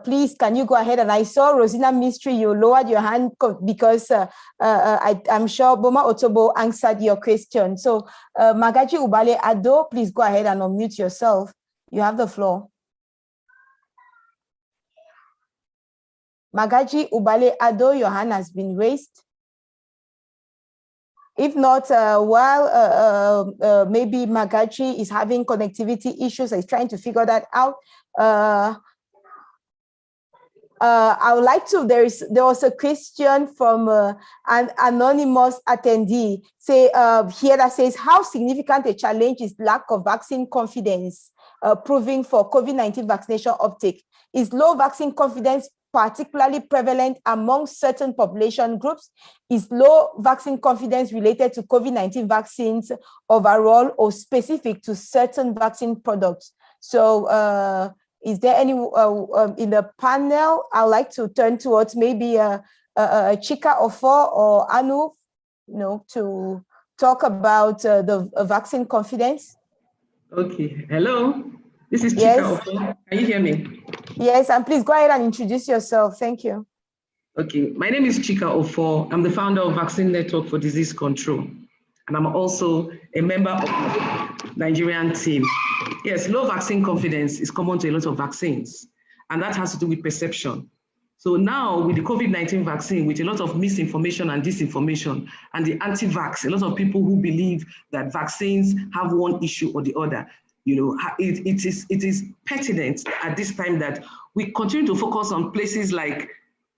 Please, can you go ahead? And I saw Rosina Mystery, you lowered your hand because I'm sure Boma Otobo answered your question. So Magaji Ubale Ado, please go ahead and unmute yourself. You have the floor. Magaji Ubale Ado, your hand has been raised. If not, maybe Magaji is having connectivity issues, is trying to figure that out. I would like to, there was a question from an anonymous attendee here that says, how significant a challenge is lack of vaccine confidence proving for COVID-19 vaccination uptake? Is low vaccine confidence particularly prevalent among certain population groups? Is low vaccine confidence related to COVID-19 vaccines overall or specific to certain vaccine products? So is there any in the panel? I'd like to turn towards maybe Chika Ofor or Anu, to talk about the vaccine confidence. Okay, hello, this is Chika Yes. Ofor. Can you hear me? Yes, and please go ahead and introduce yourself. Thank you. Okay, my name is Chika Ofor. I'm the founder of Vaccine Network for Disease Control, and I'm also a member of the Nigerian team. Yes, low vaccine confidence is common to a lot of vaccines, and that has to do with perception. So now with the COVID-19 vaccine, with a lot of misinformation and disinformation, and the anti-vax, a lot of people who believe that vaccines have one issue or the other, it is pertinent at this time that we continue to focus on places like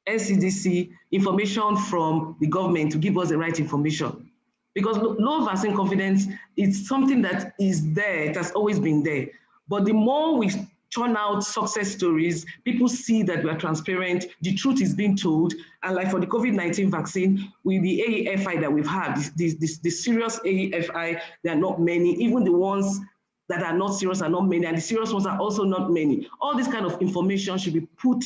NCDC, information from the government to give us the right information. Because low vaccine confidence is something that is there, it has always been there. But the more we churn out success stories, people see that we are transparent, the truth is being told. And like for the COVID-19 vaccine, with the AEFI that we've had, the serious AEFI, there are not many, even the ones that are not serious are not many, and the serious ones are also not many. All this kind of information should be put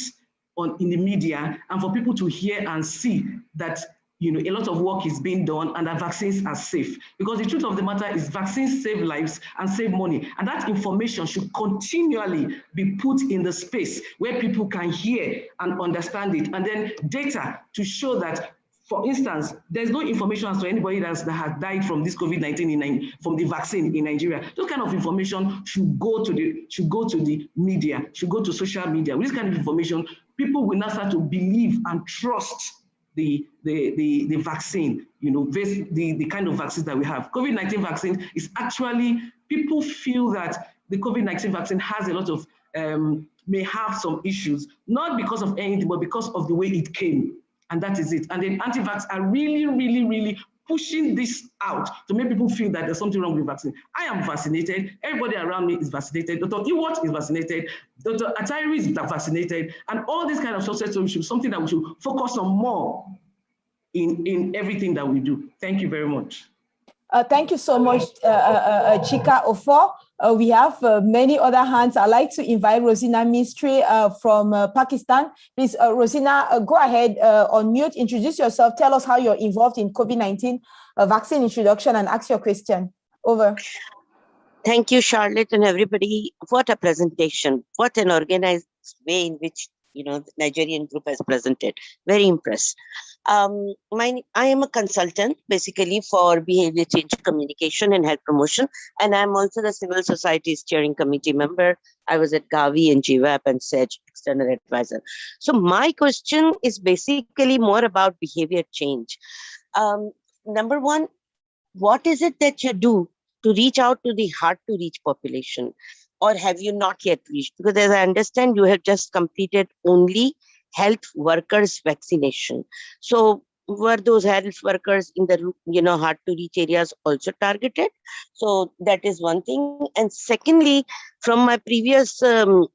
in the media and for people to hear and see that a lot of work is being done and that vaccines are safe. Because the truth of the matter is vaccines save lives and save money. And that information should continually be put in the space where people can hear and understand it. And then data to show that, for instance, there's no information as to anybody that has died from this COVID-19 from the vaccine in Nigeria. Those kind of information should go to the media, should go to social media. With this kind of information, people will now start to believe and trust the vaccine, the kind of vaccines that we have. COVID-19 vaccine is actually, people feel that the COVID-19 vaccine has a lot of, may have some issues, not because of anything, but because of the way it came. And that is it. And then anti-vax are really, really, really pushing this out to make people feel that there's something wrong with the vaccine. I am vaccinated. Everybody around me is vaccinated. Dr. Iwat is vaccinated. Dr. Atari is vaccinated. And all this kind of success stories should be something that we should focus on more in everything that we do. Thank you very much. Thank you so much, Chika Ofor. We have many other hands. I'd like to invite Rosina Mistry from Pakistan. Please, Rosina, go ahead, unmute, introduce yourself, tell us how you're involved in COVID-19 vaccine introduction and ask your question. Over. Thank you, Charlotte, and everybody. What a presentation. What an organized way in which the Nigerian group has presented. Very impressed. I am a consultant basically for behavior change communication and health promotion, and I'm also the civil society steering committee member. I was at Gavi and GWAP and SEDGE external advisor. So my question is basically more about behavior change. Number one, what is it that you do to reach out to the hard to reach population, or have you not yet reached? Because as I understand, you have just completed only health workers vaccination. So were those health workers in the hard to reach areas also targeted? So that is one thing. And secondly, from my previous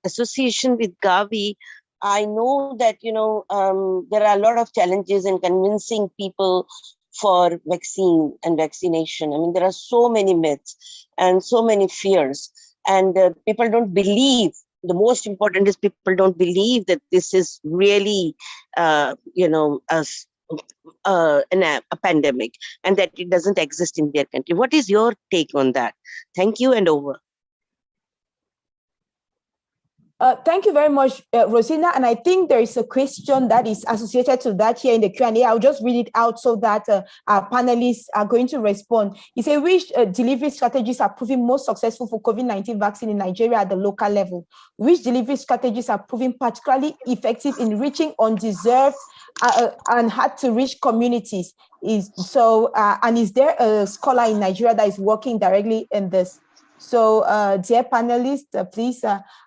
association with Gavi, I know that there are a lot of challenges in convincing people for vaccine and vaccination. I mean, there are so many myths and so many fears, and people don't believe. The most important is people don't believe that this is really, a pandemic and that it doesn't exist in their country. What is your take on that? Thank you, and over. Thank you very much, Rosina. And I think there is a question that is associated to that here in the Q&A. I'll just read it out so that our panelists are going to respond. You say, which delivery strategies are proving most successful for COVID-19 vaccine in Nigeria at the local level? Which delivery strategies are proving particularly effective in reaching undeserved and hard to reach communities? And is there a scholar in Nigeria that is working directly in this? So, dear panelists, please,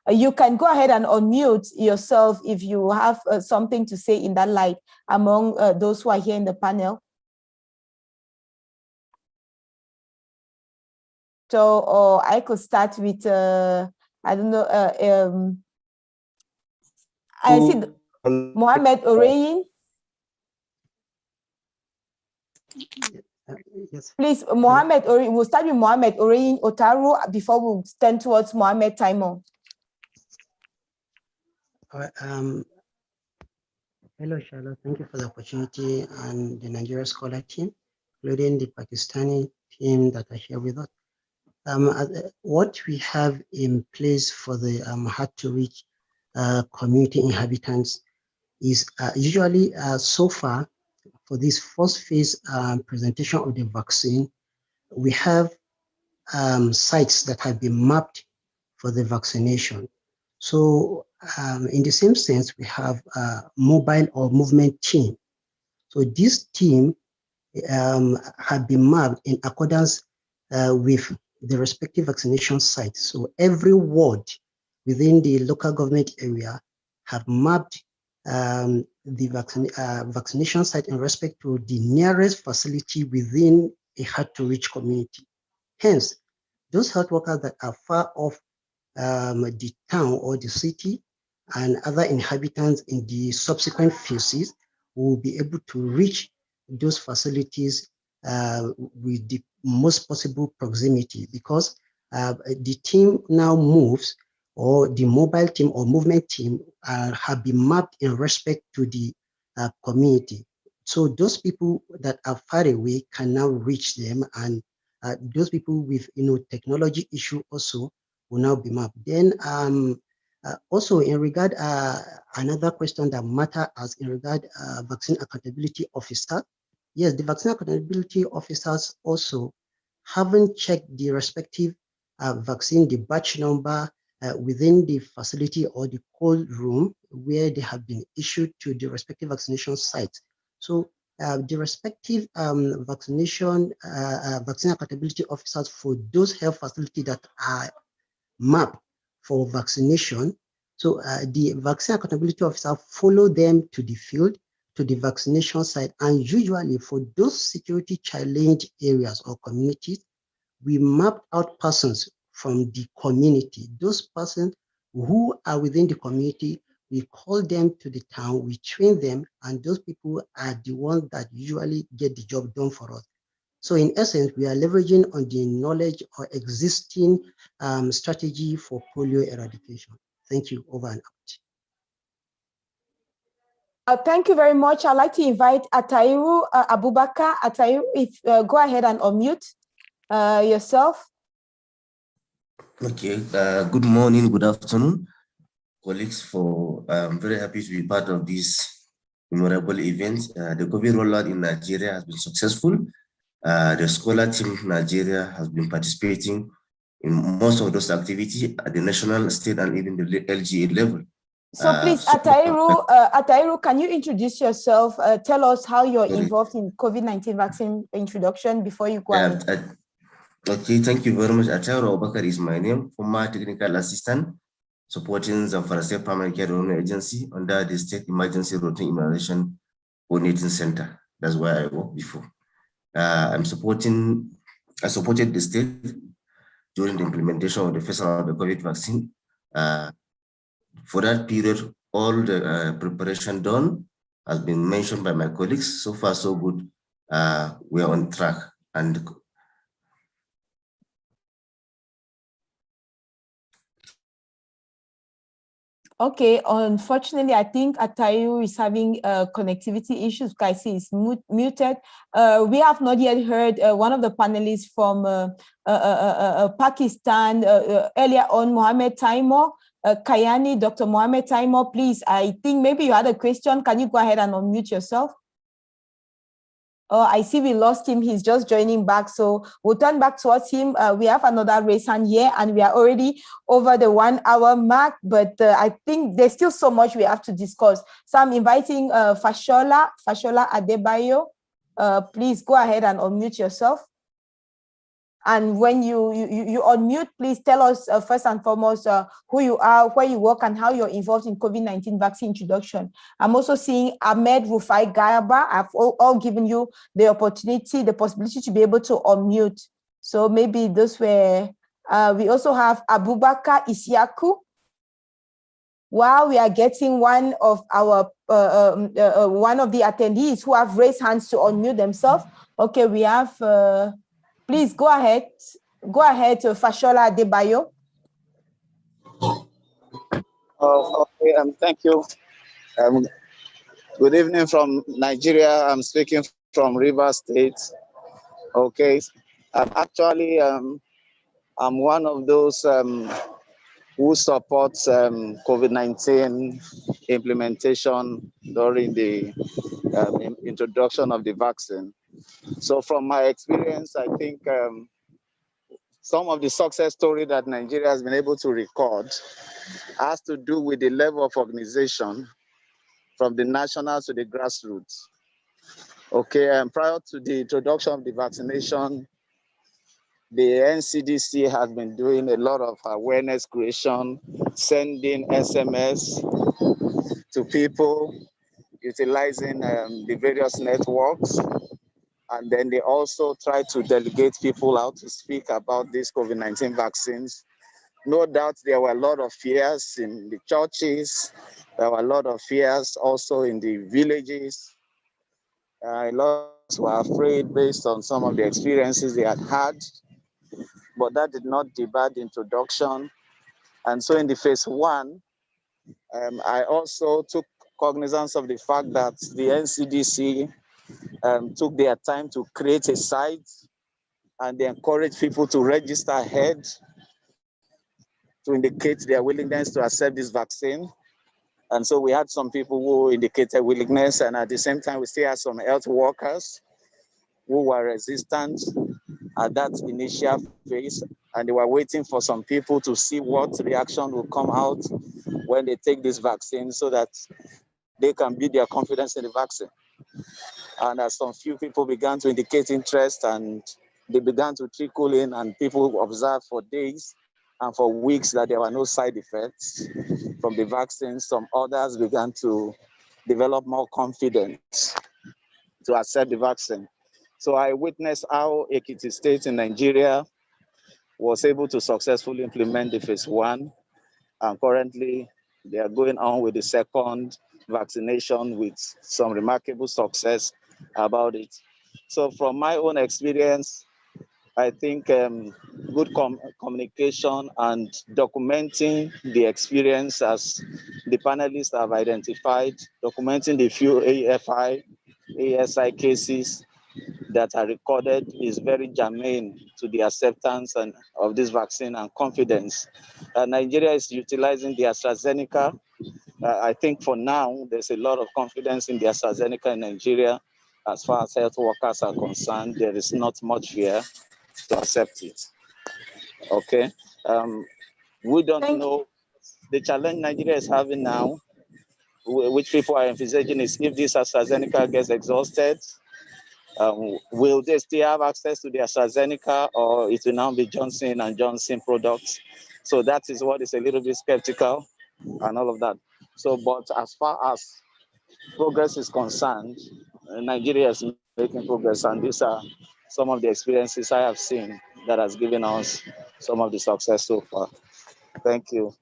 you can go ahead and unmute yourself if you have something to say in that light among those who are here in the panel. So, or I could start with, I don't know, I see Mohamed Oreyin. Yes. Please, Mohamed Oreyin, we'll start with Mohamed Oreyin Otaru before we turn towards Mohamed Taimo. Hello, Charlotte. Thank you for the opportunity, and the Nigeria Scholar team, including the Pakistani team that are here with us. What we have in place for the hard-to-reach community inhabitants is usually so far for this first phase presentation of the vaccine, we have sites that have been mapped for the vaccination. So in the same sense, we have a mobile or movement team. So this team have been mapped in accordance with the respective vaccination sites. So every ward within the local government area have mapped the vaccination site in respect to the nearest facility within a hard-to-reach community. Hence, those health workers that are far off the town or the city and other inhabitants in the subsequent phases will be able to reach those facilities with the most possible proximity, because the team now moves, or the mobile team or movement team have been mapped in respect to the community. So those people that are far away can now reach them, and those people with technology issue also will now be mapped. Then also in regard, another question that matter as in regard vaccine accountability officer. Yes, the vaccine accountability officers also haven't checked the respective vaccine, the batch number within the facility or the cold room where they have been issued to the respective vaccination sites. So the respective vaccine accountability officers for those health facilities that are mapped for vaccination. So the vaccine accountability officer follow them to the field, to the vaccination site, and usually for those security challenged areas or communities, we mapped out persons from the community. Those persons who are within the community, we call them to the town, we train them, and those people are the ones that usually get the job done for us. So in essence, we are leveraging on the knowledge or existing strategy for polio eradication. Thank you. Over and out. Thank you very much. I'd like to invite Atairu Abubakar. Atairu, if go ahead and unmute yourself. Okay, good morning, good afternoon, colleagues. I'm very happy to be part of this memorable event. The COVID rollout in Nigeria has been successful. The scholar team in Nigeria has been participating in most of those activities at the national, state, and even the LGA level. So please, Atairu, can you introduce yourself? Tell us how you're involved in COVID-19 vaccine introduction before you go ahead. Okay, thank you very much. Atairu Abubakar is my name, former technical assistant supporting the State Primary Care Agency under the State Emergency Routine Immunization Coordinating Center. That's where I worked before. I supported the state during the implementation of the first round of the COVID vaccine. For that period, all the preparation done has been mentioned by my colleagues. So far, so good. We are on track. And okay, unfortunately, I think Atairu is having connectivity issues. I see is muted. We have not yet heard one of the panelists from Pakistan earlier on, Mohamed Taimo. Kayani, Dr. Mohamed Taimo, please, I think maybe you had a question. Can you go ahead and unmute yourself? Oh, I see we lost him. He's just joining back. So we'll turn back towards him. We have another raise hand here, and we are already over the 1 hour mark, but I think there's still so much we have to discuss. So I'm inviting Fashola Adebayo. Please go ahead and unmute yourself. And when you unmute, please tell us first and foremost who you are, where you work, and how you're involved in COVID-19 vaccine introduction. I'm also seeing Ahmed Rufai Gayaba. I've all given you the opportunity, the possibility to be able to unmute. So maybe those were, we also have Abubakar Isiaku. While we are getting one of our one of the attendees who have raised hands to unmute themselves. Okay, we have, please go ahead. Go ahead, Fashola Adebayo. Okay, thank you. Good evening from Nigeria. I'm speaking from Rivers State. Okay, actually, I'm one of those who supports COVID-19 implementation during the introduction of the vaccine. So from my experience, I think some of the success story that Nigeria has been able to record has to do with the level of organization from the national to the grassroots. Okay, and prior to the introduction of the vaccination, the NCDC has been doing a lot of awareness creation, sending SMS to people, utilizing the various networks. And then they also try to delegate people out to speak about these COVID-19 vaccines. No doubt there were a lot of fears in the churches. There were a lot of fears also in the villages. A lot were afraid based on some of the experiences they had had. But that did not debar the introduction. And so in the phase one, I also took cognizance of the fact that the NCDC took their time to create a site, and they encouraged people to register ahead to indicate their willingness to accept this vaccine. And so we had some people who indicated willingness, and at the same time, we still had some health workers who were resistant at that initial phase, and they were waiting for some people to see what reaction will come out when they take this vaccine so that they can build their confidence in the vaccine. And as some few people began to indicate interest and they began to trickle in, and people observed for days and for weeks that there were no side effects from the vaccine, some others began to develop more confidence to accept the vaccine. So I witnessed how Ekiti State in Nigeria was able to successfully implement the phase one. And currently, they are going on with the second vaccination with some remarkable success about it. So from my own experience, I think good communication and documenting the experience as the panelists have identified, documenting the few AFI, ASI cases that are recorded is very germane to the acceptance of this vaccine and confidence. Nigeria is utilizing the AstraZeneca. I think for now, there's a lot of confidence in the AstraZeneca in Nigeria. As far as health workers are concerned, there is not much fear to accept it. Okay. We don't know the challenge Nigeria is having now, which people are envisaging, is if this AstraZeneca gets exhausted, will they still have access to the AstraZeneca, or it will now be Johnson and Johnson products? So that is what is a little bit skeptical and all of that. So, but as far as progress is concerned, Nigeria is making progress, and these are some of the experiences I have seen that has given us some of the success so far. Thank you.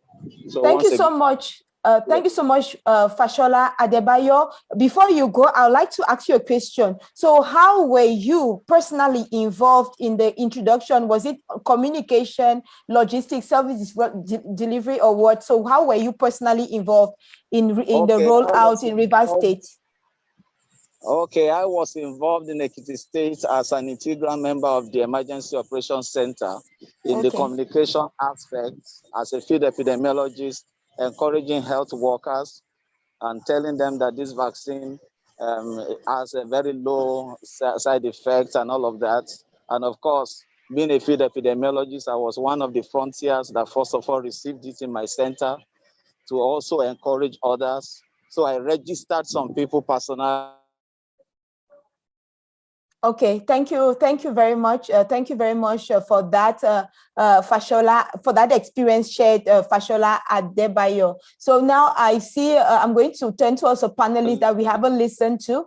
So thank you so much. Thank you so much, Fashola Adebayo. Before you go, I would like to ask you a question. So how were you personally involved in the introduction? Was it communication, logistics, services delivery, or what? So how were you personally involved in the rollout in Rivers State? Okay, I was involved in Ekiti State as an integral member of the Emergency Operations Center in the communication aspect as a field epidemiologist, encouraging health workers and telling them that this vaccine has a very low side effects and all of that. And of course, being a field epidemiologist, I was one of the frontiers that first of all received it in my center to also encourage others. So I registered some people personally. Okay, thank you very much. Thank you very much for that, Fashola, for that experience shared, Fashola Adebayo. So now I see I'm going to turn towards a panelist that we haven't listened to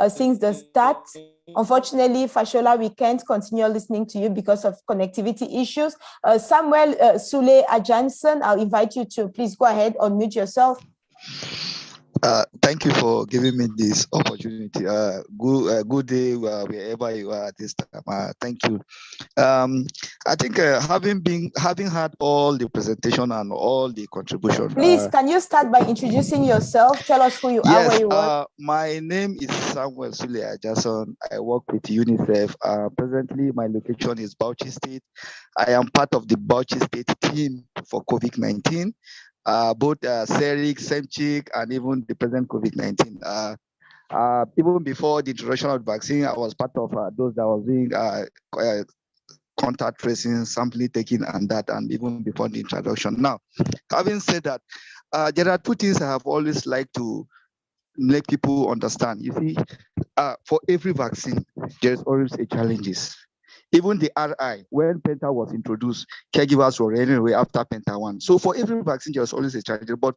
since the start. Unfortunately, Fashola, we can't continue listening to you because of connectivity issues. Samuel Sule Ajanson, I'll invite you to please go ahead, unmute yourself. Thank you for giving me this opportunity. Good day wherever you are at this time. Thank you. I think having had all the presentation and all the contribution. Please, can you start by introducing yourself? Tell us who you are, where you work. My name is Samuel Sule Ajason. I work with UNICEF. Presently, my location is Bauchi State. I am part of the Bauchi State team for COVID-19. Both Serix, Semchik, and even the present COVID-19. Even before the introduction of the vaccine, I was part of those that was doing contact tracing, sampling taking, and that, and even before the introduction. Now, having said that, there are two things I have always liked to make people understand. You see, for every vaccine, there's always a challenges. Even the RI, when Penta was introduced, caregivers were running away after Penta 1. So for every vaccine, there's always a challenge, but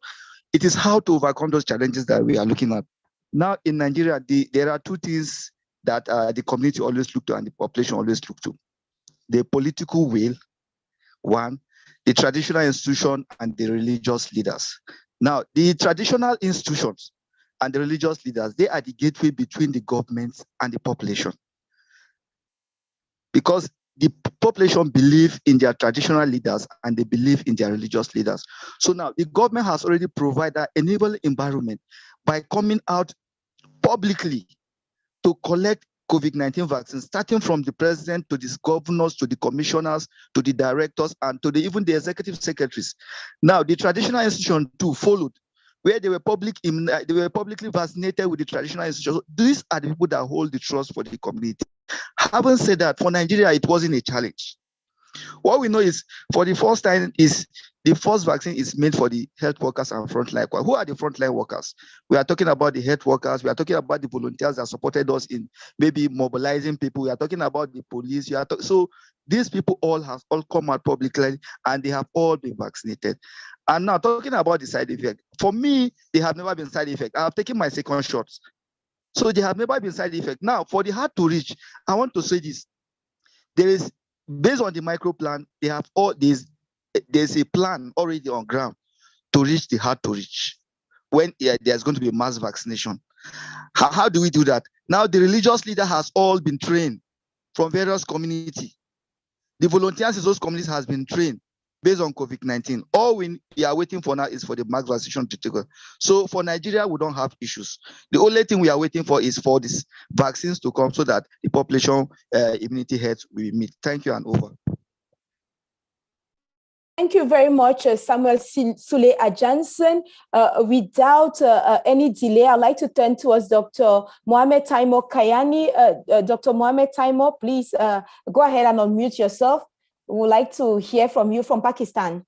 it is how to overcome those challenges that we are looking at. Now in Nigeria, there are two things that the community always look to and the population always look to. The political will, one, the traditional institution and the religious leaders. Now, the traditional institutions and the religious leaders, they are the gateway between the government and the population. Because the population believe in their traditional leaders and they believe in their religious leaders. So now the government has already provided an enabling environment by coming out publicly to collect COVID-19 vaccines, starting from the president to the governors, to the commissioners, to the directors, and to even the executive secretaries. Now the traditional institution too followed, where they were publicly vaccinated with the traditional institutions. These are the people that hold the trust for the community. Having said that, for Nigeria, it wasn't a challenge. What we know is, for the first time, is the first vaccine is made for the health workers and frontline. Who are the frontline workers? We are talking about the health workers. We are talking about the volunteers that supported us in maybe mobilizing people. We are talking about the police. So these people all have come out publicly and they have all been vaccinated. And now talking about the side effect, for me, they have never been side effect. I have taken my second shots. So they have never been side effect. Now, for the hard to reach, I want to say this. There is, based on the micro plan, they have all these, there's a plan already on ground to reach the hard to reach when there's going to be mass vaccination. How do we do that? Now, the religious leader has all been trained from various communities. The volunteers in those communities has been trained based on COVID-19. All we are waiting for now is for the mass vaccination to take off. So for Nigeria, we don't have issues. The only thing we are waiting for is for these vaccines to come so that the population immunity health will meet. Thank you, and over. Thank you very much, Samuel Sule Ajanson. Without any delay, I'd like to turn towards Dr. Mohamed Taimo Kayani. Dr. Mohamed Taimo, please go ahead and unmute yourself. We would like to hear from you from Pakistan.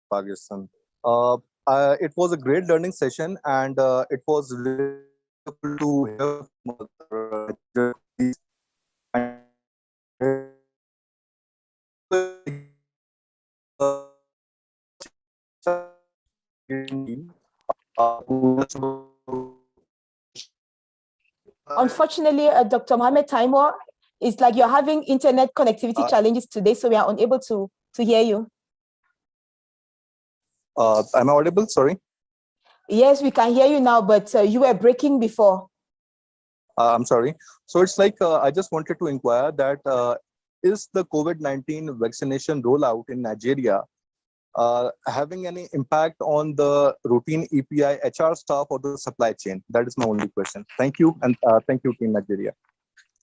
Pakistan. It was a great learning session, and it was really to hear from Unfortunately, Dr. Mohamed Taimo, it's like you're having internet connectivity challenges today, so we are unable to hear you. Am I audible? Sorry. Yes, we can hear you now, but you were breaking before. I'm sorry. So it's like I just wanted to inquire that is the COVID-19 vaccination rollout in Nigeria having any impact on the routine EPI HR staff or the supply chain? That is my only question. Thank you, and thank you, Team Nigeria.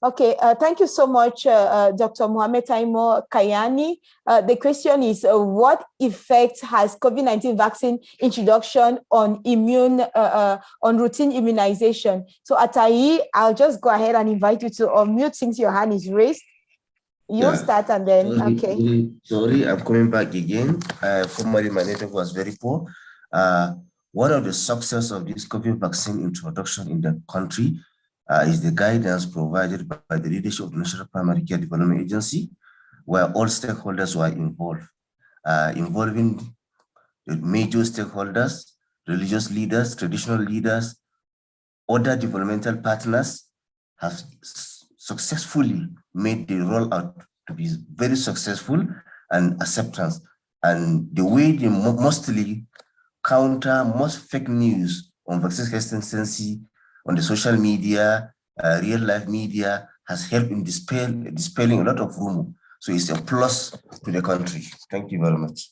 Okay, thank you so much, Dr. Mohamed Taimo Kayani. The question is, what effect has COVID-19 vaccine introduction on on routine immunization? So Atayi, I'll just go ahead and invite you to unmute since your hand is raised. You start and then, Sorry, I'm coming back again. Formerly, my network was very poor. One of the success of this COVID vaccine introduction in the country is the guidance provided by the leadership of the National Primary Care Development Agency, where all stakeholders were involved, involving the major stakeholders, religious leaders, traditional leaders, other developmental partners have successfully made the rollout to be very successful and acceptance. And the way they mostly counter most fake news on vaccine hesitancy on the social media, real life media has helped in dispelling a lot of rumor. So it's a plus to the country. Thank you very much.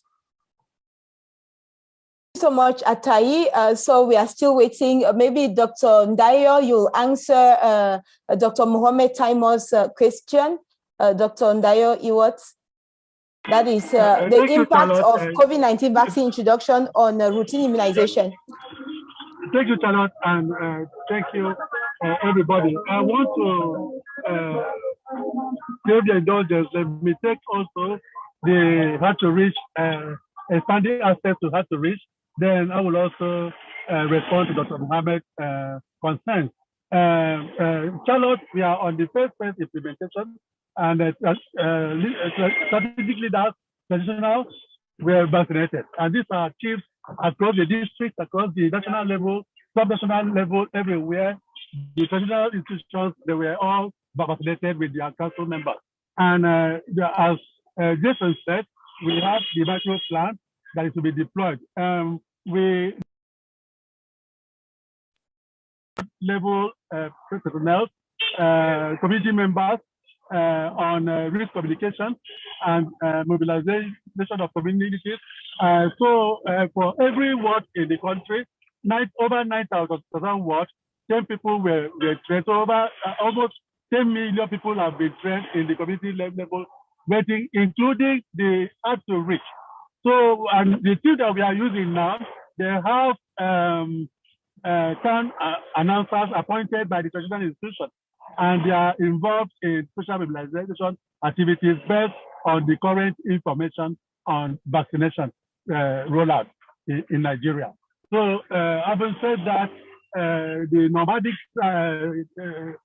So much, Atai. So we are still waiting. Maybe Dr. Ndayo, you'll answer Dr. Mohammed Taimo's question. Dr. Ndayo Iwat, that is the impact of COVID-19 vaccine introduction on routine immunization. Thank you, Charlotte, and thank you, everybody. I want to give the indulgence. Let me take also the hard to reach, expanding access to hard to reach. Then I will also respond to Dr. Mohammed's concerns. Charlotte, we are on the first phase implementation, and strategic leaders, traditional, were vaccinated. And these are chiefs across the district, across the national level, sub-national level, everywhere. The traditional institutions, they were all vaccinated with their council members. And as Jason said, we have the macro plan that is to be deployed. We level personnel, community members on risk communication and mobilization of communities. So for every ward in the country, over 9,000 wards, 10 people were trained. So over almost 10 million people have been trained in the community level vetting, including the hard to reach. So, and the team that we are using now, they have town announcers appointed by the traditional institution, and they are involved in social mobilization activities based on the current information on vaccination rollout in Nigeria. So, having said that, the nomadic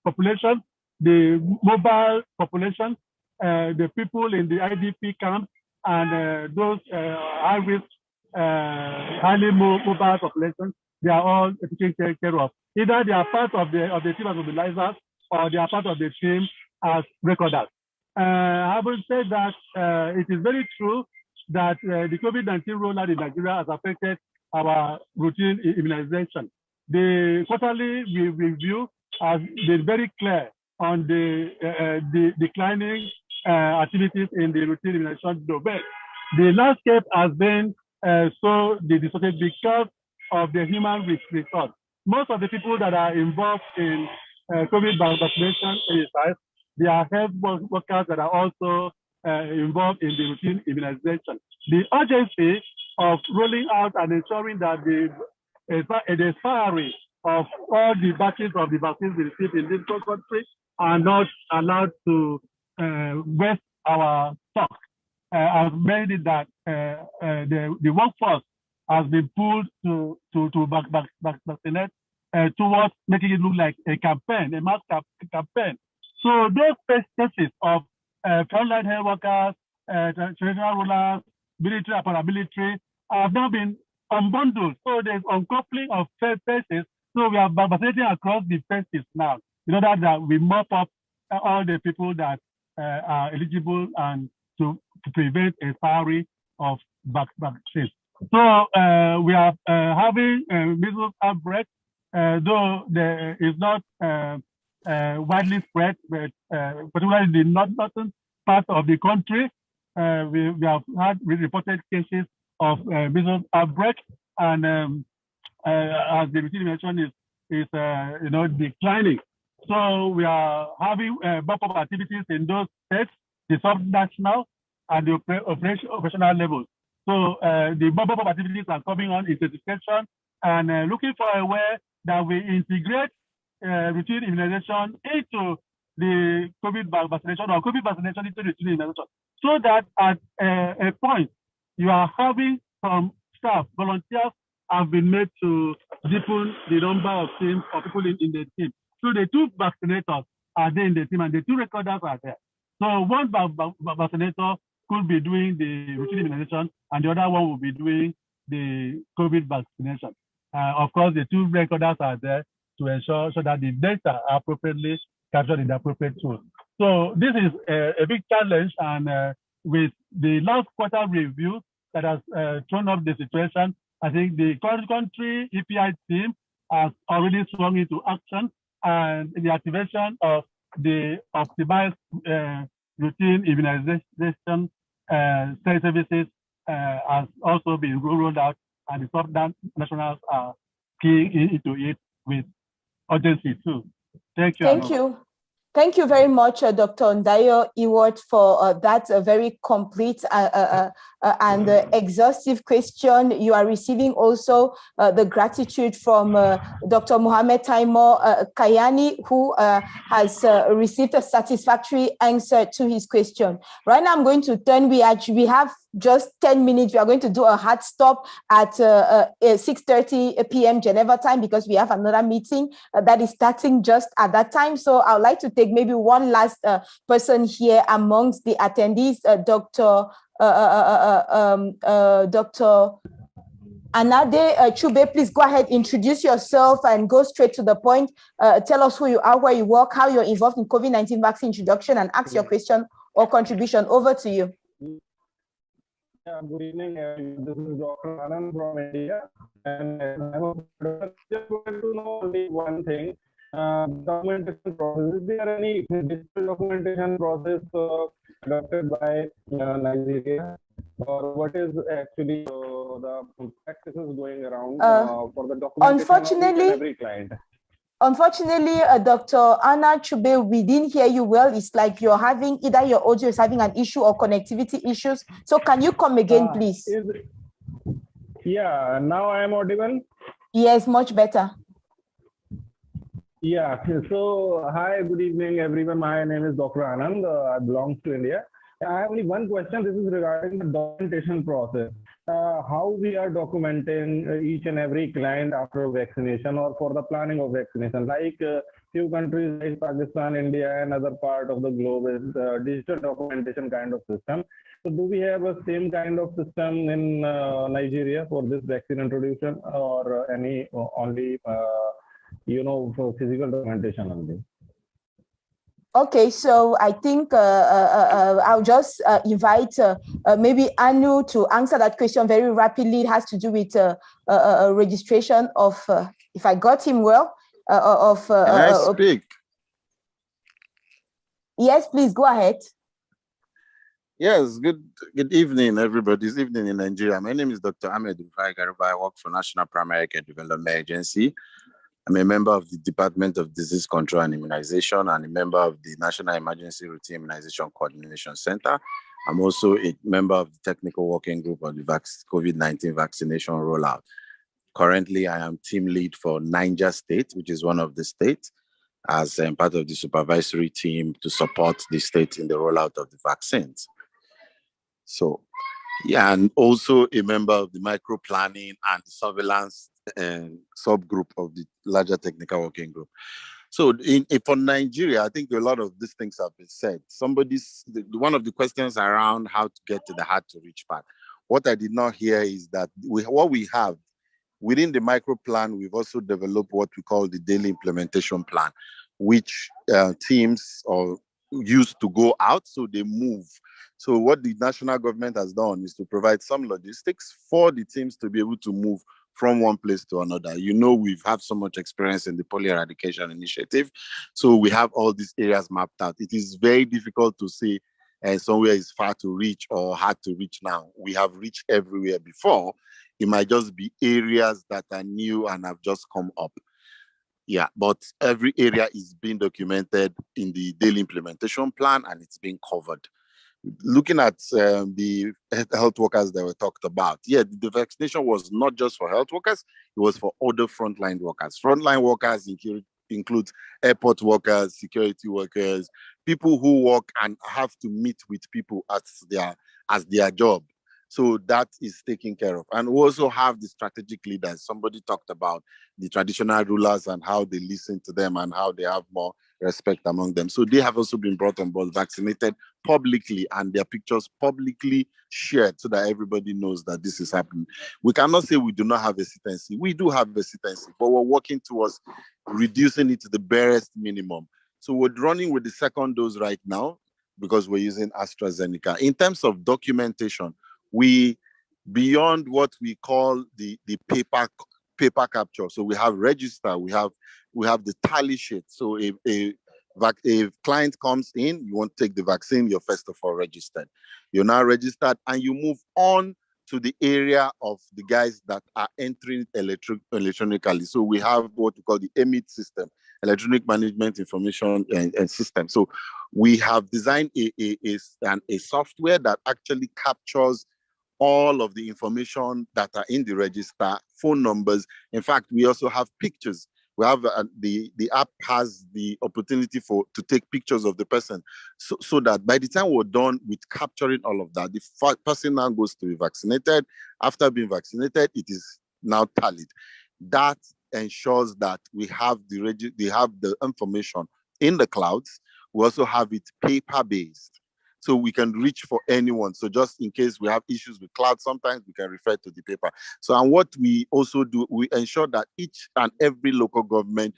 population, the mobile population, the people in the IDP camps, and those high-risk, highly mobile populations, they are all taken care of. Either they are part of the team as mobilizers, or they are part of the team as recorders. Having said that, it is very true that the COVID-19 rollout in Nigeria has affected our routine immunization. The quarterly review has been very clear on the declining activities in the routine immunization domain. The landscape has been so distorted because of the human resource. Most of the people that are involved in COVID vaccination exercise, they are health workers that are also involved in the routine immunization. The urgency of rolling out and ensuring that the expiry of all the batches of the vaccines we received in this country are not allowed to waste our stock has made it that the workforce has been pulled to vaccinate towards making it look like a campaign, a mass campaign. So those cases of frontline health workers, traditional rulers, military and paramilitary have now been unbundled. So there's uncoupling of phases. So we are vaccinating across the phases now in order that we mop up all the people that are eligible and to prevent a expiry of vaccines. So we are having measles outbreak, though there is not widely spread, but particularly in the northern part of the country, we have had reported cases of measles outbreak, and as the routine mentioned is declining. So we are having bump-up activities in those states, the sub-national and the operational levels. So the bump-up activities are coming on intensification and looking for a way that we integrate routine immunization into the COVID vaccination or COVID vaccination into routine immunization, so that at a point you are having some staff, volunteers have been made to deepen the number of teams or people in the team. So the two vaccinators are there in the team and the two recorders are there. So one vaccinator could be doing the routine immunization and the other one will be doing the COVID vaccination. Of course, the two recorders are there to ensure so that the data are appropriately captured in the appropriate tools. So this is a big challenge, and with the last quarter review that has thrown up the situation, I think the country EPI team has already swung into action, and the activation of the optimized routine immunization services has also been rolled out, and the top-down nationals are keying into it with urgency too. Thank you. Thank you. Thank you very much, Dr. Ndayo Ewart, for that very complete and exhaustive question. You are receiving also the gratitude from Dr. Mohammed Taimur Kayani, who has received a satisfactory answer to his question. Right now, I'm going to turn. We have just 10 minutes. We are going to do a hard stop at 6:30 p.m. Geneva time because we have another meeting that is starting just at that time. So I would like to take maybe one last person here amongst the attendees, Dr. Anade Chube. Please go ahead, introduce yourself and go straight to the point. Tell us who you are, where you work, how you're involved in COVID-19 vaccine introduction, and ask your question or contribution. Over to you. Yeah, good evening. This is Dr. Anand from India, and I just wanted to know only one thing: documentation process. Is there any digital documentation process adopted by Nigeria, or what is actually the practices going around for the documentation of every client? Unfortunately, Dr. Anna Chube, we didn't hear you well. It's like you're having, either your audio is having an issue or connectivity issues. So can you come again, please? Yeah, now I am audible? Yes, much better. Yeah, so hi, good evening, everyone. My name is Dr. Anand. I belong to India. I have only one question. This is regarding the documentation process. How we are documenting each and every client after vaccination or for the planning of vaccination. Like few countries like Pakistan, India, and other part of the globe is digital documentation kind of system. So do we have a same kind of system in Nigeria for this vaccine introduction, or any only for physical documentation only? Okay, so I think I'll just invite maybe Anu to answer that question very rapidly. It has to do with registration of, if I got him well, of... Can I speak? Yes, please, go ahead. Yes, good evening, everybody. This evening in Nigeria. My name is Dr. Ahmed Rufai Garba. I work for National Primary Care Development Agency. I'm a member of the Department of Disease Control and Immunization and a member of the National Emergency Routine Immunization Coordination Center. I'm also a member of the Technical Working Group of the COVID-19 vaccination rollout. Currently, I am team lead for Niger State, which is one of the states, as part of the supervisory team to support the state in the rollout of the vaccines. So, yeah, and also a member of the micro planning and surveillance subgroup of the larger technical working group. So for Nigeria, I think a lot of these things have been said. One of the questions around how to get to the hard to reach part. What I did not hear is that what we have within the micro plan, we've also developed what we call the daily implementation plan, which teams are used to go out, so they move. So what the national government has done is to provide some logistics for the teams to be able to move from one place to another. You know, we've had so much experience in the polio eradication initiative. So we have all these areas mapped out. It is very difficult to say somewhere is far to reach or hard to reach now. We have reached everywhere before. It might just be areas that are new and have just come up. Yeah, but every area is being documented in the daily implementation plan and it's being covered. Looking at the health workers that were talked about, yeah, the vaccination was not just for health workers, it was for other frontline workers. Frontline workers includes airport workers, security workers, people who work and have to meet with people as their job. So that is taken care of. And we also have the strategic leaders. Somebody talked about the traditional rulers and how they listen to them and how they have more respect among them. So they have also been brought on board, vaccinated publicly, and their pictures publicly shared so that everybody knows that this is happening. We cannot say we do not have hesitancy. We do have hesitancy, but we're working towards reducing it to the barest minimum. So we're running with the second dose right now because we're using AstraZeneca. In terms of documentation, we, beyond what we call the paper capture, so we have register, we have the tally sheet. So if a client comes in, you want to take the vaccine, you're first of all registered. You're now registered and you move on to the area of the guys that are entering electronically. So we have what we call the EMIT system, Electronic Management Information and System. So we have designed a software that actually captures all of the information that are in the register, phone numbers. In fact, we also have pictures. We have the app has the opportunity to take pictures of the person, so that by the time we're done with capturing all of that, the person now goes to be vaccinated. After being vaccinated, it is now tallied. That ensures that we have the information in the clouds. We also have it paper-based, so we can reach for anyone. So just in case we have issues with cloud, sometimes we can refer to the paper. So, and what we also do, we ensure that each and every local government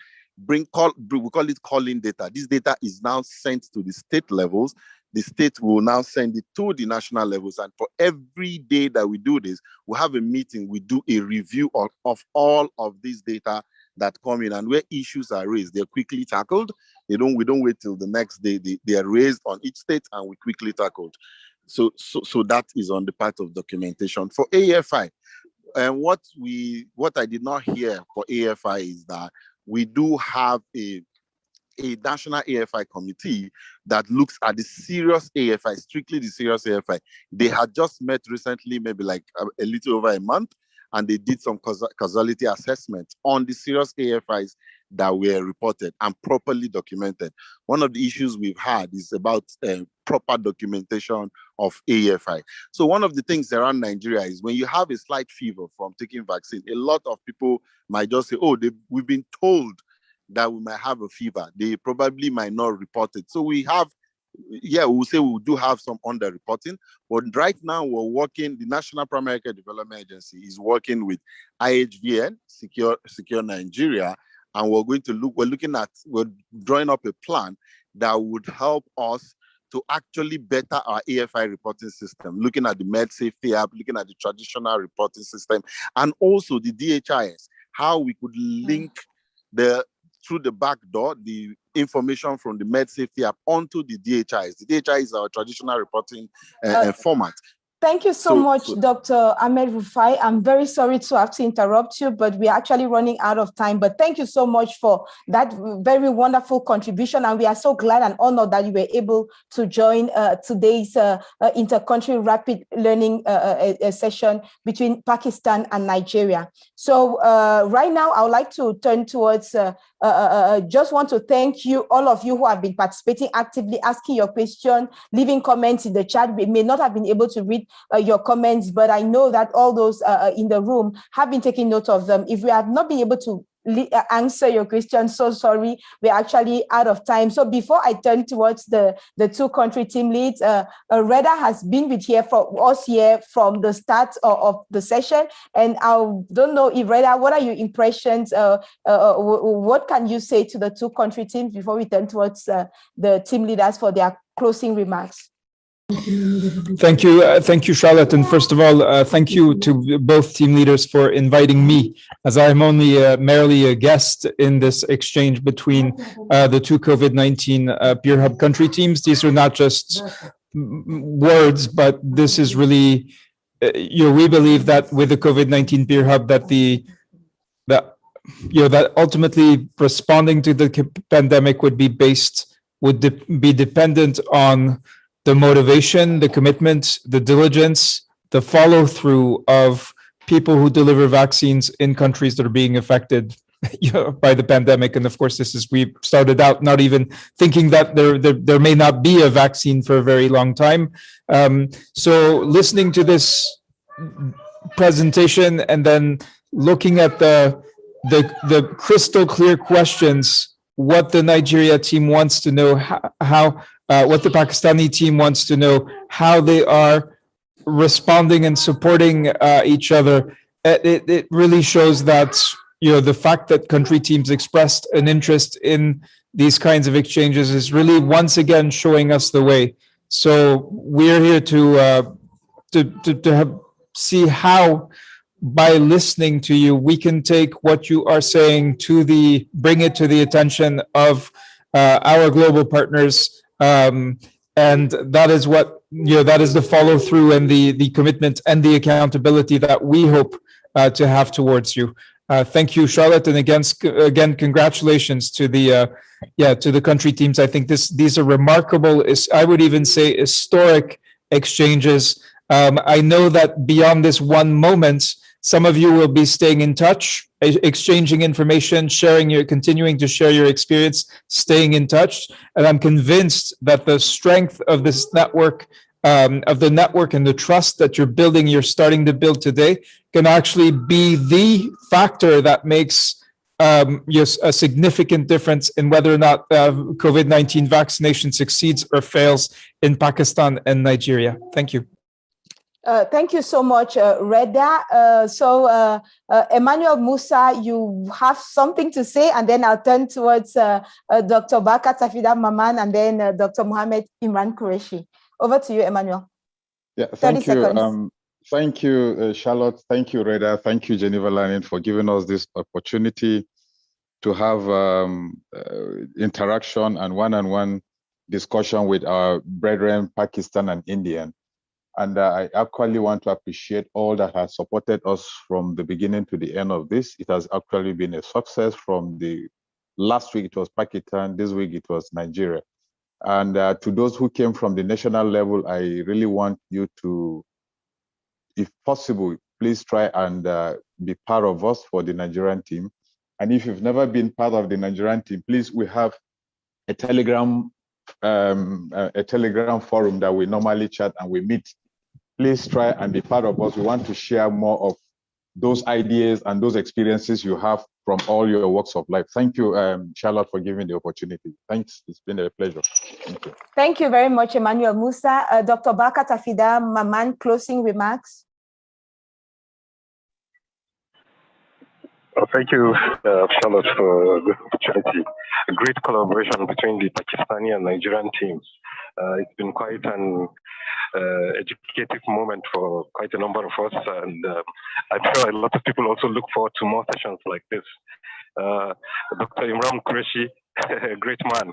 we call it calling data. This data is now sent to the state levels. The state will now send it to the national levels. And for every day that we do this, we have a meeting, we do a review of all of these data that come in, and where issues are raised, they're quickly tackled. We don't wait till the next day. They are raised on each state and we quickly tackled. So that is on the part of documentation. For AFI, and what I did not hear for AFI is that we do have a national AFI committee that looks at the serious AFI, strictly the serious AFI. They had just met recently, maybe like a little over a month, and they did some causality assessment on the serious AFIs that were reported and properly documented. One of the issues we've had is about proper documentation of AFI. So one of the things around Nigeria is when you have a slight fever from taking vaccine, a lot of people might just say, oh, we've been told that we might have a fever. They probably might not report it. So we have, we'll say we do have some underreporting, but right now we're working, the National Primary Care Development Agency is working with IHVN, Secure Nigeria, and we're drawing up a plan that would help us to actually better our AFI reporting system, looking at the Med Safety app, looking at the traditional reporting system, and also the DHIS, how we could link through the back door, the information from the Med Safety app onto the DHIS. The DHIS is our traditional reporting format. Thank you so much, Dr. Ahmed Rufai. I'm very sorry to have to interrupt you, but we're actually running out of time. But thank you so much for that very wonderful contribution. And we are so glad and honored that you were able to join today's inter-country rapid learning session between Pakistan and Nigeria. So right now, I would like to turn towards, just want to thank you, all of you who have been participating actively, asking your question, leaving comments in the chat. We may not have been able to read your comments, but I know that all those in the room have been taking note of them. If we have not been able to answer your question, so sorry, we're actually out of time. So before I turn towards the two country team leads, Reda has been with us here from the start of the session, and I don't know if Reda, what are your impressions? What can you say to the two country teams before we turn towards the team leaders for their closing remarks? Thank you, Charlotte. And first of all, thank you to both team leaders for inviting me, as I am only merely a guest in this exchange between the two COVID-19 Peer Hub country teams. These are not just words, but this is really, we believe that with the COVID-19 Peer Hub, that ultimately responding to the pandemic would be dependent on the motivation, the commitment, the diligence, the follow-through of people who deliver vaccines in countries that are being affected by the pandemic. And of course, we started out not even thinking that there may not be a vaccine for a very long time. So listening to this presentation and then looking at the crystal clear questions, what the Nigeria team wants to know, what the Pakistani team wants to know, how they are responding and supporting each other. It really shows that the fact that country teams expressed an interest in these kinds of exchanges is really once again showing us the way. So we're here to see how, by listening to you, we can take what you are saying bring it to the attention of our global partners, and that is what that is the follow through and the commitment and the accountability that we hope to have towards you. Thank you, Charlotte, and again, congratulations to the country teams. I think these are remarkable. I would even say historic exchanges. I know that beyond this one moment, some of you will be staying in touch, exchanging information, continuing to share your experience, staying in touch. And I'm convinced that the strength of this network, of the network and the trust that you're starting to build today, can actually be the factor that makes a significant difference in whether or not COVID-19 vaccination succeeds or fails in Pakistan and Nigeria. Thank you. Thank you so much, Reda. Emmanuel Musa, you have something to say, and then I'll turn towards Dr. Bakar Tafida Maman and then Dr. Mohammed Imran Qureshi. Over to you, Emmanuel. Yeah, thank you. Thank you, Charlotte. Thank you, Reda. Thank you, Geneva Learning, for giving us this opportunity to have interaction and one-on-one discussion with our brethren, Pakistan and Indian. And I actually want to appreciate all that has supported us from the beginning to the end of this. It has actually been a success. From the last week, it was Pakistan. This week, it was Nigeria. And to those who came from the national level, I really want you to, if possible, please try and be part of us for the Nigerian team. And if you've never been part of the Nigerian team, please, we have a Telegram forum that we normally chat and we meet. Please try and be part of us. We want to share more of those ideas and those experiences you have from all your walks of life. Thank you, Charlotte, for giving the opportunity. Thanks. It's been a pleasure. Thank you. Thank you very much, Emmanuel Musa. Dr. Bakar Tafida Maman, closing remarks. Thank you, Charlotte, for this opportunity. A great collaboration between the Pakistani and Nigerian teams. It's been quite an educative moment for quite a number of us, and I'm sure a lot of people also look forward to more sessions like this. Dr. Imran Qureshi, a great man.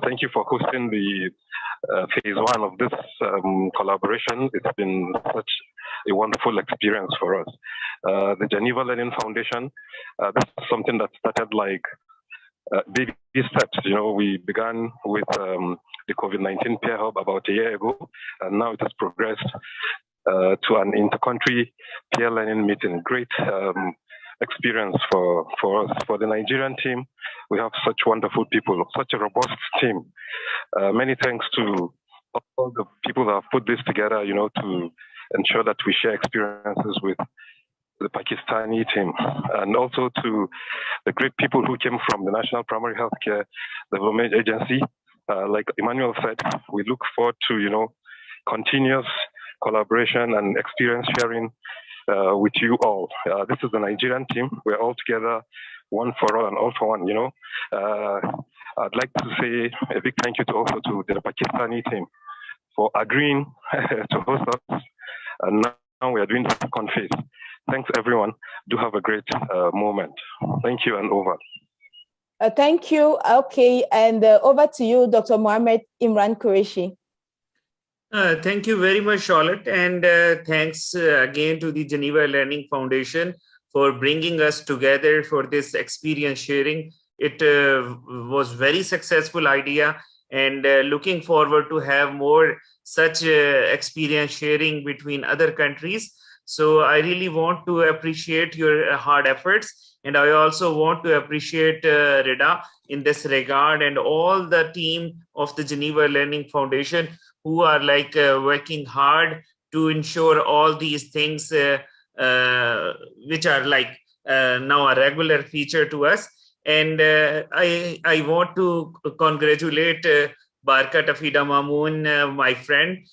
Thank you for hosting the phase one of this collaboration. It's been such a wonderful experience for us. The Geneva Learning Foundation, this is something that started like baby steps. We began with the COVID-19 peer hub about a year ago, and now it has progressed to an inter-country peer learning meeting. Great experience for us. For the Nigerian team, we have such wonderful people, such a robust team. Many thanks to all the people that have put this together, to ensure that we share experiences with the Pakistani team, and also to the great people who came from the National Primary Healthcare Development Agency. Like Emmanuel said, we look forward to, continuous collaboration and experience sharing with you all. This is the Nigerian team. We're all together, one for all and all for one, I'd like to say a big thank you also to the Pakistani team for agreeing to host us. And now we are doing the second phase. Thanks, everyone. Do have a great moment. Thank you, and over. Thank you. Okay, and over to you, Dr. Mohammed Imran Qureshi. Thank you very much, Charlotte, and thanks again to the Geneva Learning Foundation for bringing us together for this experience sharing. It was very successful idea, and looking forward to have more such experience sharing between other countries. So I really want to appreciate your hard efforts. And I also want to appreciate Rida in this regard, and all the team of the Geneva Learning Foundation who are like working hard to ensure all these things which are like now a regular feature to us. And I want to congratulate Barka Tafida Mamoon, my friend.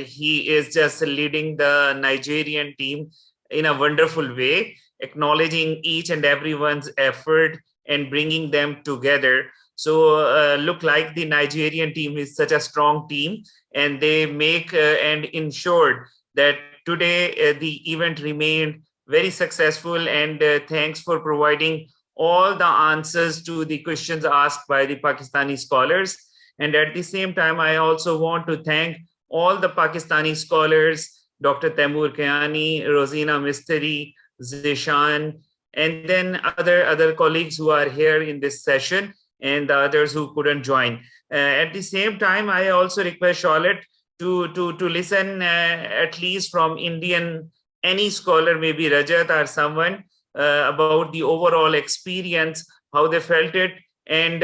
He is just leading the Nigerian team in a wonderful way, acknowledging each and everyone's effort and bringing them together. So look like the Nigerian team is such a strong team, and they make and ensured that today the event remained very successful. And thanks for providing all the answers to the questions asked by the Pakistani scholars. And at the same time, I also want to thank all the Pakistani scholars, Dr. Taimur Kayani, Rosina Misteri, Zishan, and then other colleagues who are here in this session, and the others who couldn't join. At the same time, I also request Charlotte to listen at least from Indian, any scholar, maybe Rajat or someone, about the overall experience, how they felt it, and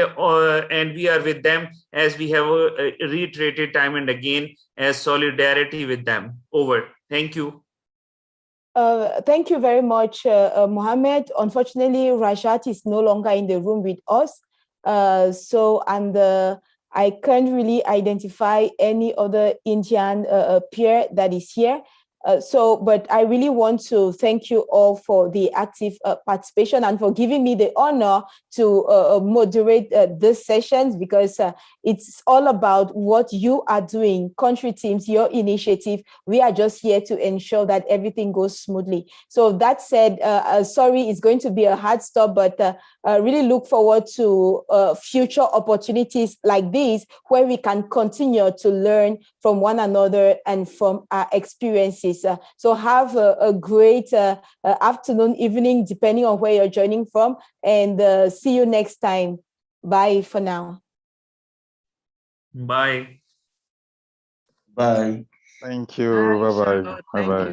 we are with them, as we have reiterated time and again, as solidarity with them. Over. Thank you. Thank you very much, Mohammed. Unfortunately, Rajat is no longer in the room with us. I can't really identify any other Indian peer that is here. But I really want to thank you all for the active participation and for giving me the honor to moderate these sessions, because it's all about what you are doing, country teams, your initiative. We are just here to ensure that everything goes smoothly. So that said, sorry, it's going to be a hard stop, but really look forward to future opportunities like these, where we can continue to learn from one another and from our experiences. So have a great afternoon, evening, depending on where you're joining from, and see you next time. Bye for now. Bye. Bye. Thank you. Bye-bye. Bye-bye.